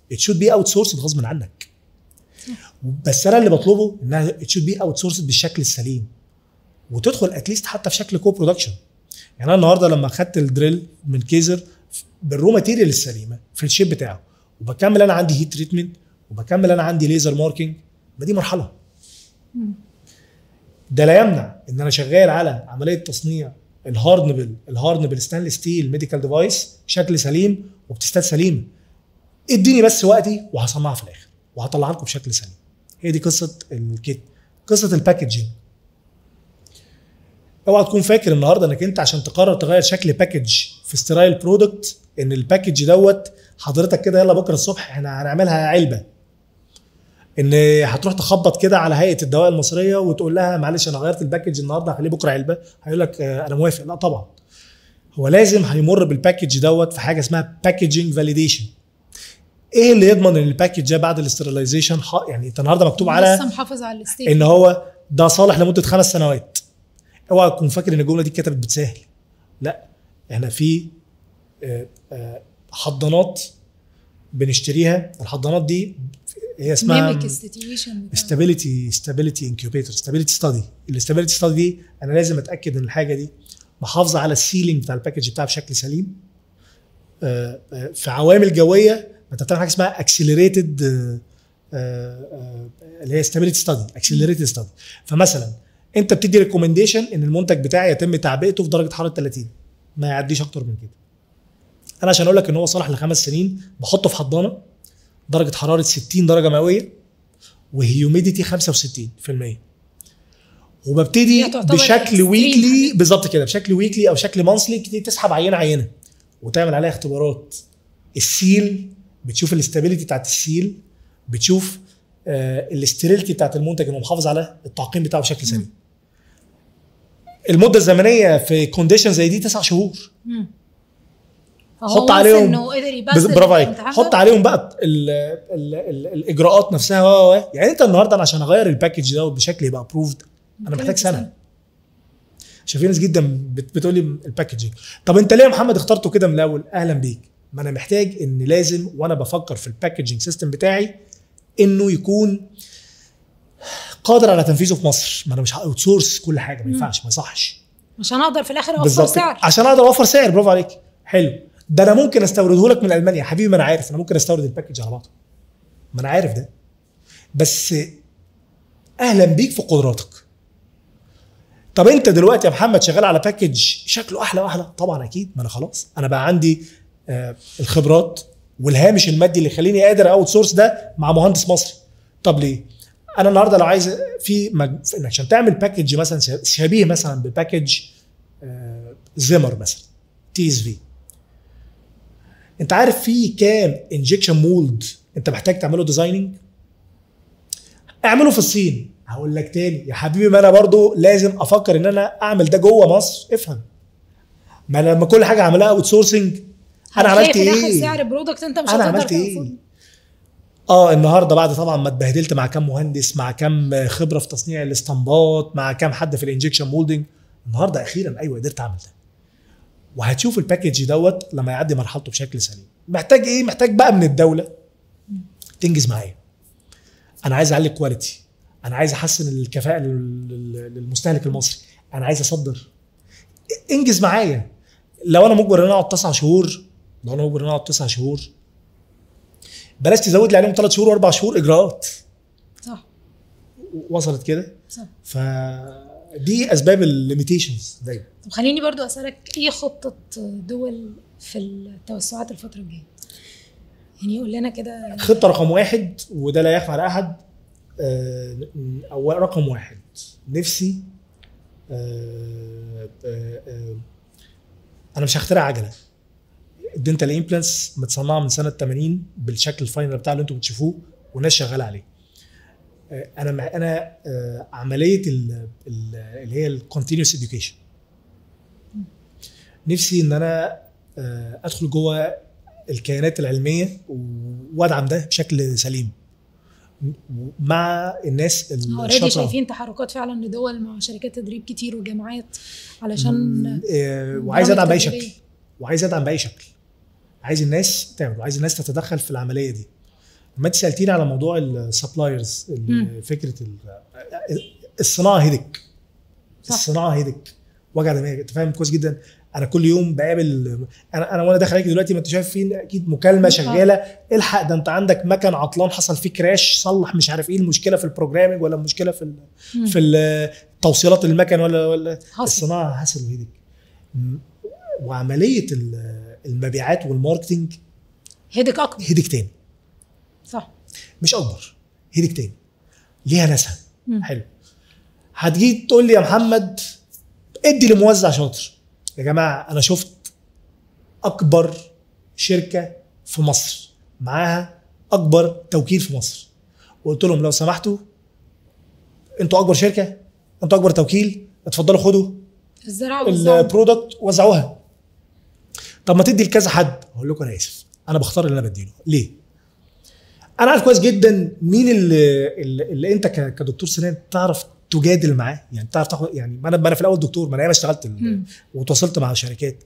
تشود بي اوت سورس غصب عنك. بس انا اللي بطلبه انها تشود بي اوت سورس بالشكل السليم، وتدخل اتليست حتى في شكل كو برودكشن. يعني انا النهارده لما اخدت الدريل من كيزر بالرو ماتيريال السليمه في الشيب بتاعه، وبكمل انا عندي هيت تريتمنت، وبكمل انا عندي ليزر ماركينج، ما دي مرحله. ده لا يمنع ان انا شغال على عمليه تصنيع الهاردنبل ستانلس ستيل ميديكال ديفايس بشكل سليم وبتستات سليمه. اديني بس وقتي وهصنعها في الاخر وهطلعها لكم بشكل سليم. هي دي قصه الكيت. قصه الباكجينج، اوعى تكون فاكر النهارده انك انت عشان تقرر تغير شكل باكج في سترايل برودكت ان الباكج دوت حضرتك كده يلا بكره الصبح احنا هنعملها علبه، ان هتروح تخبط كده على هيئه الدواء المصريه وتقول لها معلش انا غيرت الباكج النهارده هخليه بكره علبه، هيقول لك انا موافق. لا طبعا، هو لازم هيمر بالباكج دوت في حاجه اسمها باكجينج فاليديشن. ايه اللي يضمن ان الباكج ده بعد الاسترلايزيشن يعني انت النهارده مكتوب على لسه محافظ على الستيج ان هو ده صالح لمده 5 سنوات. اوعى تكون فاكر ان الجمله دي اتكتبت بتسهل. لا، احنا في حضانات بنشتريها. الحضانات دي هي اسمها ستابيليتي انكيوبيتور، ستابيليتي ستادي. الاستابيليتي ستادي دي انا لازم اتاكد ان الحاجه دي محافظه على السيلينج بتاع الباكج بتاعها بشكل سليم. في عوامل جويه انت بتعمل حاجه اسمها اكسلريتد اللي هي ستابيليتي ستادي، اكسلريتد ستادي. فمثلا انت بتدي ريكومنديشن ان المنتج بتاعي يتم تعبئته في درجه حراره 30، ما يعديش اكتر من كده. انا عشان اقول لك ان هو صالح ل5 سنين بحطه في حضانه درجه حراره 60 درجه مئويه وهيوميديتي 65%، وببتدي بشكل ويكلي بالظبط كده، بشكل ويكلي او شكل مانثلي تبتدي تسحب عينه وتعمل عليها اختبارات. السيل بتشوف الاستابيليتي بتاعت السيل، بتشوف الاستيريلتي بتاعت المنتج انه محافظ على التعقيم بتاعه بشكل سليم. المده الزمنيه في كونديشن زي دي 9 شهور. حط عليهم برافو عليك، حط عليهم بقى الاجراءات نفسها. يعني انت النهارده انا عشان اغير الباكج ده بشكل يبقى ابروفد انا محتاج سنه. عشان في ناس جدا بتقول لي الباكجينج، طب انت ليه يا محمد اخترته كده من الاول؟ اهلا بيك. ما انا محتاج ان لازم وانا بفكر في الباكجينج سيستم بتاعي انه يكون قادر على تنفيذه في مصر. ما انا مش اوت سورس كل حاجه، ما ينفعش، ما يصحش. عشان اقدر في الاخر اوفر بالظبط، سعر. عشان اقدر اوفر سعر. برافو عليك، حلو. ده انا ممكن استورده لك من المانيا حبيبي، ما انا عارف، انا ممكن استورد الباكج على بعضه، ما انا عارف ده. بس اهلا بيك في قدراتك. طب انت دلوقتي يا محمد شغال على باكج شكله احلى واحلى؟ طبعا اكيد، ما انا خلاص انا بقى عندي الخبرات والهامش المادي اللي يخليني قادر اوت سورس ده مع مهندس مصري. طب ليه؟ انا النهارده لو عايز عشان تعمل باكج مثلا شبيه مثلا بباكج زيمر مثلا تي اس في، انت عارف في كام انجكشن مولد انت محتاج تعمله ديزايننج؟ اعمله في الصين. هقول لك تاني يا حبيبي، ما انا برضو لازم افكر ان انا اعمل ده جوه مصر. افهم، ما لما كل حاجه اعملها اوت سورسنج انا عملت ايه؟ سعر برودكت انت مش انا هتقدر عملت ايه؟ النهارده بعد طبعا ما اتبهدلت مع كام مهندس، مع كام خبره في تصنيع الاسطمبات، مع كام حد في الانجكشن مولدنج، النهارده اخيرا ايوه قدرت اعمل ده. وهتشوف الباكج دوت لما يعدي مرحلته بشكل سليم. محتاج ايه؟ محتاج بقى من الدوله تنجز معايا. انا عايز اعلي الكواليتي، انا عايز احسن الكفاءه للمستهلك المصري، انا عايز اصدر. انجز معايا. لو انا مجبر ان انا اقعد 9 شهور، بلاش تزود لي عليهم 3 شهور و4 شهور اجراءات. صح، وصلت كده؟ صح. فدي اسباب الليميتيشنز دايما. طب خليني برضو اسالك، ايه خطه دول في التوسعات الفتره الجايه؟ يعني قول لنا كده. خطه رقم 1 وده لا يخفى على احد، او رقم 1 نفسي انا مش هخترع عجله. الدنتال امبلانس متصنعه من سنه 80 بالشكل الفاينل بتاع اللي انتم بتشوفوه والناس شغاله عليه. انا عمليه اللي هي الكونتينوس اديوكيشن، نفسي ان انا ادخل جوه الكيانات العلميه وادعم ده بشكل سليم مع الناس الشاطره. شايفين تحركات فعلا لدول مع شركات تدريب كتير وجامعات علشان وعايز ادعم باي شكل، عايز الناس تعمل، وعايز الناس تتدخل في العمليه دي. لما انت سالتيني على موضوع السبلايرز، فكره الصناعه هيدك، الصناعه هيدك وجع دماغ. انت فاهم كويس جدا. انا كل يوم بقابل، انا وانا داخل عليك دلوقتي ما انت شايف فين اكيد مكالمه شغاله، الحق ده انت عندك مكن عطلان حصل فيه كراش، صلح مش عارف ايه المشكله في البروجرامنج ولا المشكله في توصيلات المكن ولا الصناعه حصل هيدك. وعمليه المبيعات والماركتنج هيدك اكبر، هيدك تاني. صح، مش اكبر، هيدك تاني ليها ناسها. حلو. هتجي تقول لي يا محمد ادي لموزع شاطر. يا جماعه انا شفت اكبر شركه في مصر معاها اكبر توكيل في مصر، وقلت لهم لو سمحتوا انتوا اكبر شركه، انتوا اكبر توكيل، اتفضلوا خدوا الزراعه البرودكت وزعوها. طب ما تدي لكذا حد. اقول لكم انا اسف، انا بختار اللي انا بديله. ليه؟ انا عارف كويس جدا مين اللي انت كدكتور سنان تعرف تجادل معاه، يعني تعرف تاخد، يعني ما انا في الاول دكتور، ما انا اشتغلت وتواصلت مع شركات،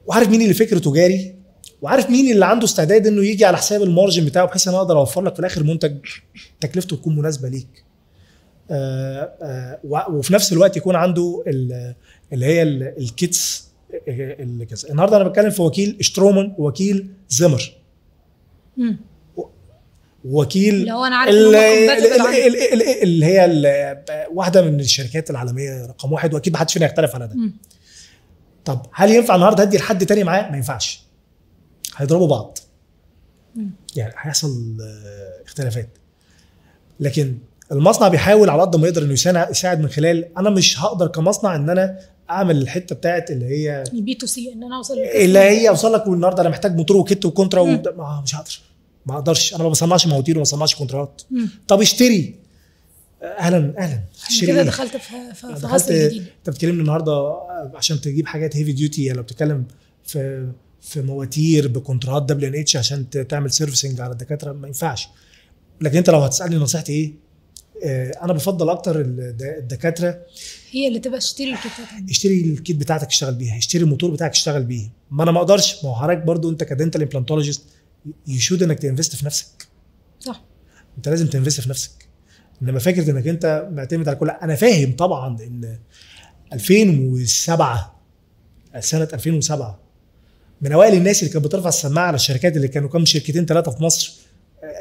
وعارف مين اللي فكره تجاري، وعارف مين اللي عنده استعداد انه يجي على حساب المارجن بتاعه بحيث ان انا اقدر اوفر لك في الاخر منتج تكلفته تكون مناسبه ليك. وفي نفس الوقت يكون عنده اللي هي الكيتس اللي كذا. النهارده انا بتكلم في وكيل اشترومان ووكيل زيمر، وكيل اللي هو انا عارف اللي هي واحده من الشركات العالميه رقم 1، واكيد ما حدش فينا يختلف على ده. طب هل ينفع النهارده ادي لحد تاني معاه؟ ما ينفعش، هيضربوا بعض، يعني هيحصل اختلافات. لكن المصنع بيحاول على قد ما يقدر انه يساعد من خلال، انا مش هقدر كمصنع ان انا اعمل الحته بتاعت اللي هي البي تو سي، ان انا اوصل اللي هي اوصل لك، والنهارده انا محتاج موتور وكت وكونترا مش هقدر، ما اقدرش. انا ما بصنعش مواتير وما بصنعش كونترات. طب اشتري. اهلا اشتري. كده دخلت في غصب جديد. انت بتكلمني النهارده عشان تجيب حاجات هيفي ديوتي، يعني لو بتتكلم في مواتير بكونترات دبليو ان اتش عشان تعمل سيرفيسنج على الدكاتره، ما ينفعش. لكن انت لو هتسالني نصيحتي ايه، انا بفضل اكتر الدكاتره هي اللي تبقى اشتري الكيتات، اشتري الكيت بتاعتك اشتغل بيها، اشتري الموتور بتاعك اشتغل بيه. ما انا ما اقدرش، ما هو حضرتك برضو انت كدنتال امبلانتولوجيست يشود انك تنفست في نفسك. صح، انت لازم تنفست في نفسك. انما فكره انك انت معتمد على كل، انا فاهم طبعا ان 2007 سنه 2007 من اوائل الناس اللي كانت بترفع السماعه على الشركات اللي كانوا كام شركتين ثلاثه في مصر.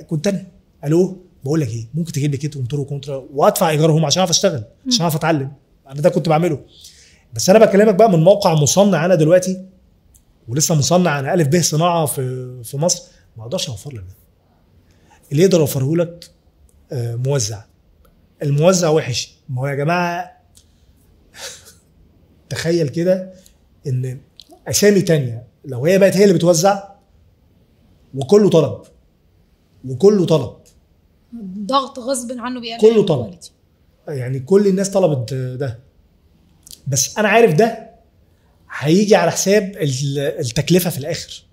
كنت انا الو بقول لك ايه، ممكن تجيب لي كيت وموتور وكونترا وادفع ايجارهم عشان اعرف اشتغل، عشان اعرف اتعلم. انا ده كنت بعمله. بس انا بكلمك بقى من موقع مصنع انا دلوقتي، ولسه مصنع، انا الف به صناعه في مصر، ما اقدرش اوفر لك ده. اللي يقدر يوفره لك موزع. الموزع وحش. ما هو يا جماعه تخيل كده ان اسامي تانية لو هي بقت هي اللي بتوزع وكله طلب، وكله طلب، ضغط غصب عنه بيقلل كله طلب. الكواليتي. يعني كل الناس طلبت ده، بس انا عارف ده هيجي على حساب التكلفه في الاخر،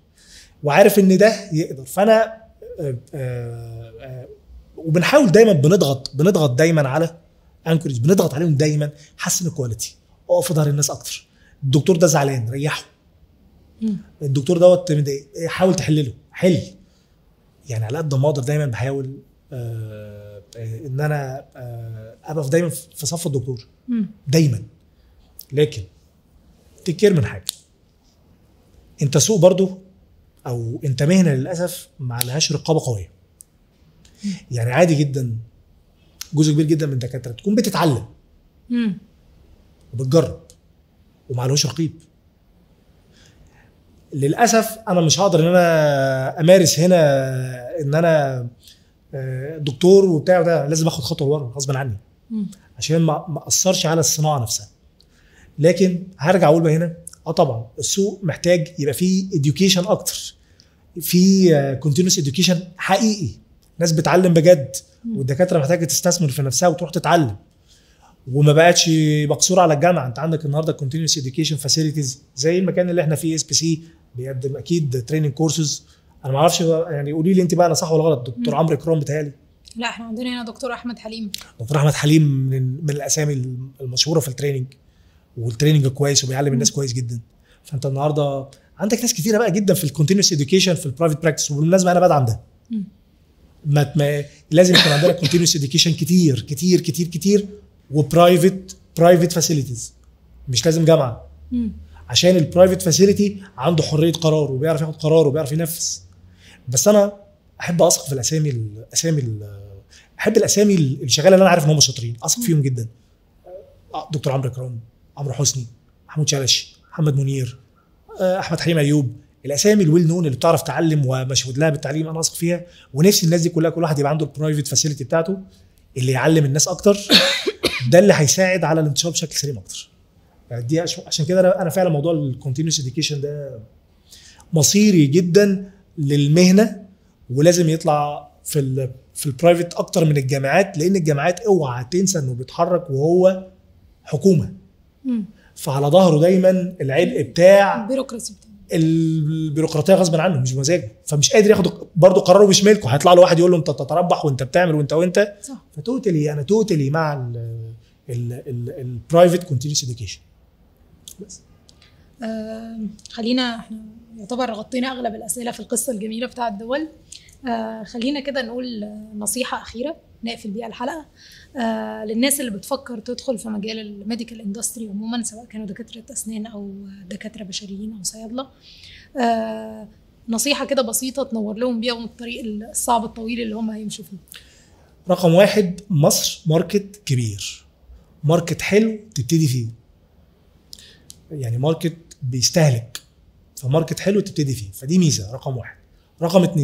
وعارف ان ده يقدر. فانا وبنحاول دايما بنضغط دايما على انكورج، بنضغط عليهم دايما، حسن الكواليتي، اقف في ظهر الناس اكتر. الدكتور ده زعلان ريحه، الدكتور دوت مضايق حاول تحلله، حل. يعني على قد ما اقدر دايما بحاول ان انا ابقى دايما في صف الدكتور دايما. لكن تكير من حاجه، انت سوق برضو او انت مهنه للاسف ما لهاش رقابه قويه. يعني عادي جدا جزء كبير جدا من الدكاتره تكون بتتعلم وبتجرب وما لهوش رقيب. للاسف انا مش هقدر ان انا امارس هنا ان انا دكتور وبتاع ده، لازم اخد خطوه لورا غصب عني عشان ما اثرش على الصناعه نفسها. لكن هرجع اقول بقى هنا طبعا السوق محتاج يبقى فيه education اكتر، في continuous education حقيقي، ناس بتعلم بجد، والدكاتره محتاجه تستثمر في نفسها وتروح تتعلم، وما بقتش مقصوره على الجامعه. انت عندك النهارده continuous education facilities زي المكان اللي احنا فيه SPC بيقدم اكيد تريننج كورسز. انا ما اعرفش يعني، قولي لي انت بقى انا صح ولا غلط. دكتور عمرو اكرام بتهيألي. لا احنا عندنا هنا دكتور احمد حليم. دكتور احمد حليم من الاسامي المشهوره في التريننج، والتريننج كويس وبيعلم الناس كويس جدا. فانت النهارده عندك ناس كتيره بقى جدا في الكونتينوس اديوكيشن في البرايفت براكتس. وبالمناسبه انا بدعم ده. ما لازم يكون عندنا كونتينوس اديوكيشن كتير كتير كتير كتير، وبرايفت فاسيلتيز، مش لازم جامعه. عشان البرايفت فاسيلتي عنده حريه قرار وبيعرف ياخد قرار وبيعرف ينفذ. بس انا احب اثق في احب الاسامي اللي شغاله اللي انا عارف ان هم شاطرين، اثق فيهم جدا. دكتور عمرو اكرام، عمرو حسني، محمود شلش، محمد منير، احمد حليم ايوب، الاسامي الويل نون اللي بتعرف تعلم ومشهود لها بالتعليم، انا واثق فيها. ونفسي الناس دي كلها كل واحد يبقى عنده البرايفت فاسيلتي بتاعته اللي يعلم الناس اكتر. ده اللي هيساعد على الانتشار بشكل سليم اكتر. دي عشان كده انا فعلا موضوع الكونتينوس اديوكيشن ده مصيري جدا للمهنه، ولازم يطلع في البرايفت اكتر من الجامعات، لان الجامعات اوعى تنسى انه بيتحرك وهو حكومه. فعلى ظهره دايما العبء بتاع البيروقراطيه غصب عنه، مش بمزاجه، فمش قادر ياخد برضه قراره مش ملكه. هيطلع له واحد يقول له انت تتربح وانت بتعمل وانت صح. فتوتالي انا توتالي مع البرايفت كونتينوس اديوكيشن. بس خلينا احنا يعتبر غطينا اغلب الاسئله في القصه الجميله بتاعه الدول. خلينا كده نقول نصيحه اخيره نقفل بيها الحلقه للناس اللي بتفكر تدخل في مجال الميديكال اندستري عموما، سواء كانوا دكاتره اسنان او دكاتره بشريين او صيادله. نصيحه كده بسيطه تنور لهم بيها من الطريق الصعب الطويل اللي هم هيمشوا فيه. رقم 1، مصر ماركت كبير، ماركت حلو تبتدي فيه، يعني ماركت بيستهلك، فماركت حلو تبتدي فيه، فدي ميزه رقم 1. رقم 2،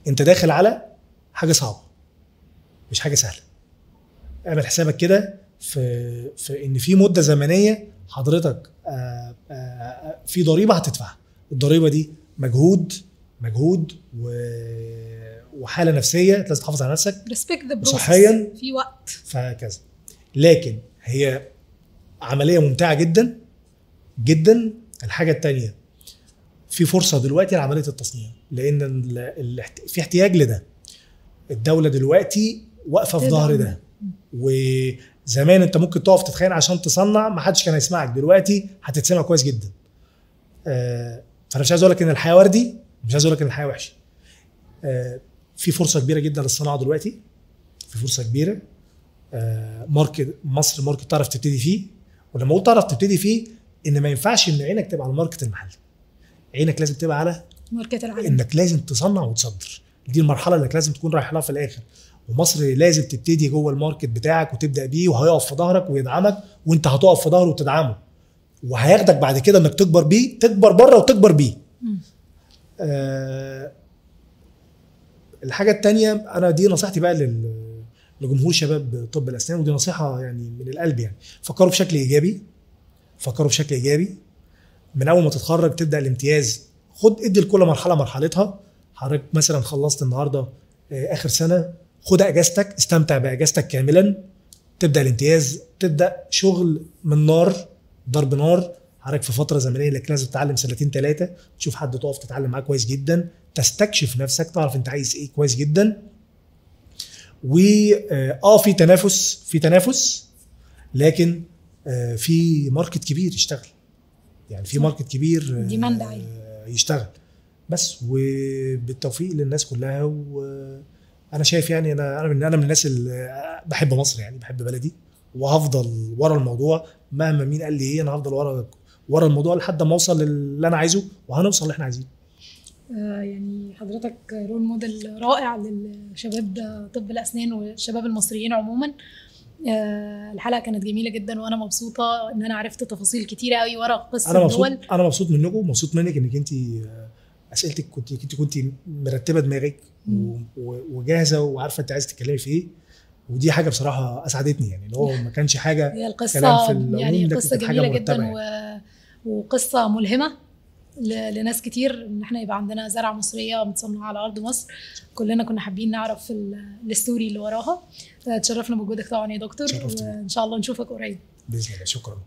انت داخل على حاجه صعبه مش حاجه سهله. اعمل حسابك كده في ان في مده زمنيه حضرتك في ضريبه هتدفعها. الضريبه دي مجهود وحاله نفسيه لازم تحافظ على نفسك صحيا في وقت فكذا. لكن هي عمليه ممتعه جدا جدا. الحاجه الثانيه، في فرصه دلوقتي لعمليه التصنيع، لان في احتياج لده. الدوله دلوقتي واقفه في ظهر ده. وزمان انت ممكن تقف تتخانق عشان تصنع ما حدش كان هيسمعك، دلوقتي هتتسمع كويس جدا. فانا مش عايز اقول لك ان الحياه وردي، مش عايز اقول لك ان الحياه وحشه. في فرصه كبيره جدا للصناعه دلوقتي، في فرصه كبيره. ماركت مصر ماركت تعرف تبتدي فيه. ولما اقول تعرف تبتدي فيه، ان ما ينفعش ان عينك تبقى على الماركت المحلي، عينك لازم تبقى على ماركت العالم، انك لازم تصنع وتصدر. دي المرحله اللي لازم تكون رايح لها في الاخر. ومصر لازم تبتدي جوه الماركت بتاعك وتبدا بيه، وهيقف في ظهرك ويدعمك، وانت هتقف في ظهره وتدعمه، وهياخدك بعد كده انك تكبر بيه، تكبر بره وتكبر بيه. الحاجه الثانيه، انا دي نصيحتي بقى لجمهور شباب طب الاسنان، ودي نصيحه يعني من القلب، يعني فكروا بشكل ايجابي، فكروا بشكل ايجابي. من اول ما تتخرج تبدا الامتياز، ادي لكل مرحله مرحلتها. حضرتك مثلا خلصت النهارده اخر سنه، خد اجازتك، استمتع باجازتك كاملا. تبدا الامتياز، تبدا شغل من نار، ضرب نار. حضرتك في فتره زمنيه لك لازم تتعلم 2 3 سنين، تشوف حد تقف تتعلم معاه كويس جدا، تستكشف نفسك، تعرف انت عايز ايه كويس جدا. و في تنافس، لكن في ماركت كبير يشتغل، يعني في ماركت كبير ديماند عالي يشتغل بس. وبالتوفيق للناس كلها. وانا شايف يعني انا من الناس اللي بحب مصر، يعني بحب بلدي، وهفضل ورا الموضوع مهما مين قال لي ايه. انا هفضل ورا الموضوع لحد ما اوصل للي انا عايزه، وهنوصل اللي احنا عايزينه. يعني حضرتك رول موديل رائع للشباب طب الاسنان والشباب المصريين عموما. الحلقه كانت جميله جدا، وانا مبسوطه ان انا عرفت تفاصيل كتيره قوي ورا قصه الدول. انا مبسوط منكم، مبسوط منك انك انت اسئلتك كنت مرتبه دماغك وجاهزه وعارفه انت عايزه تتكلمي في ايه. ودي حاجه بصراحه اسعدتني، يعني اللي هو ما كانش حاجه هي القصه كلام في العموم، يعني قصه جميله جدا يعني. وقصه ملهمه لناس كتير، ان احنا يبقى عندنا زرعه مصريه متصنعه على ارض مصر. كلنا كنا حابين نعرف الستوري اللي وراها. تشرفنا بوجودك طبعا يا دكتور، وان شاء الله نشوفك قريب باذن الله. شكرا.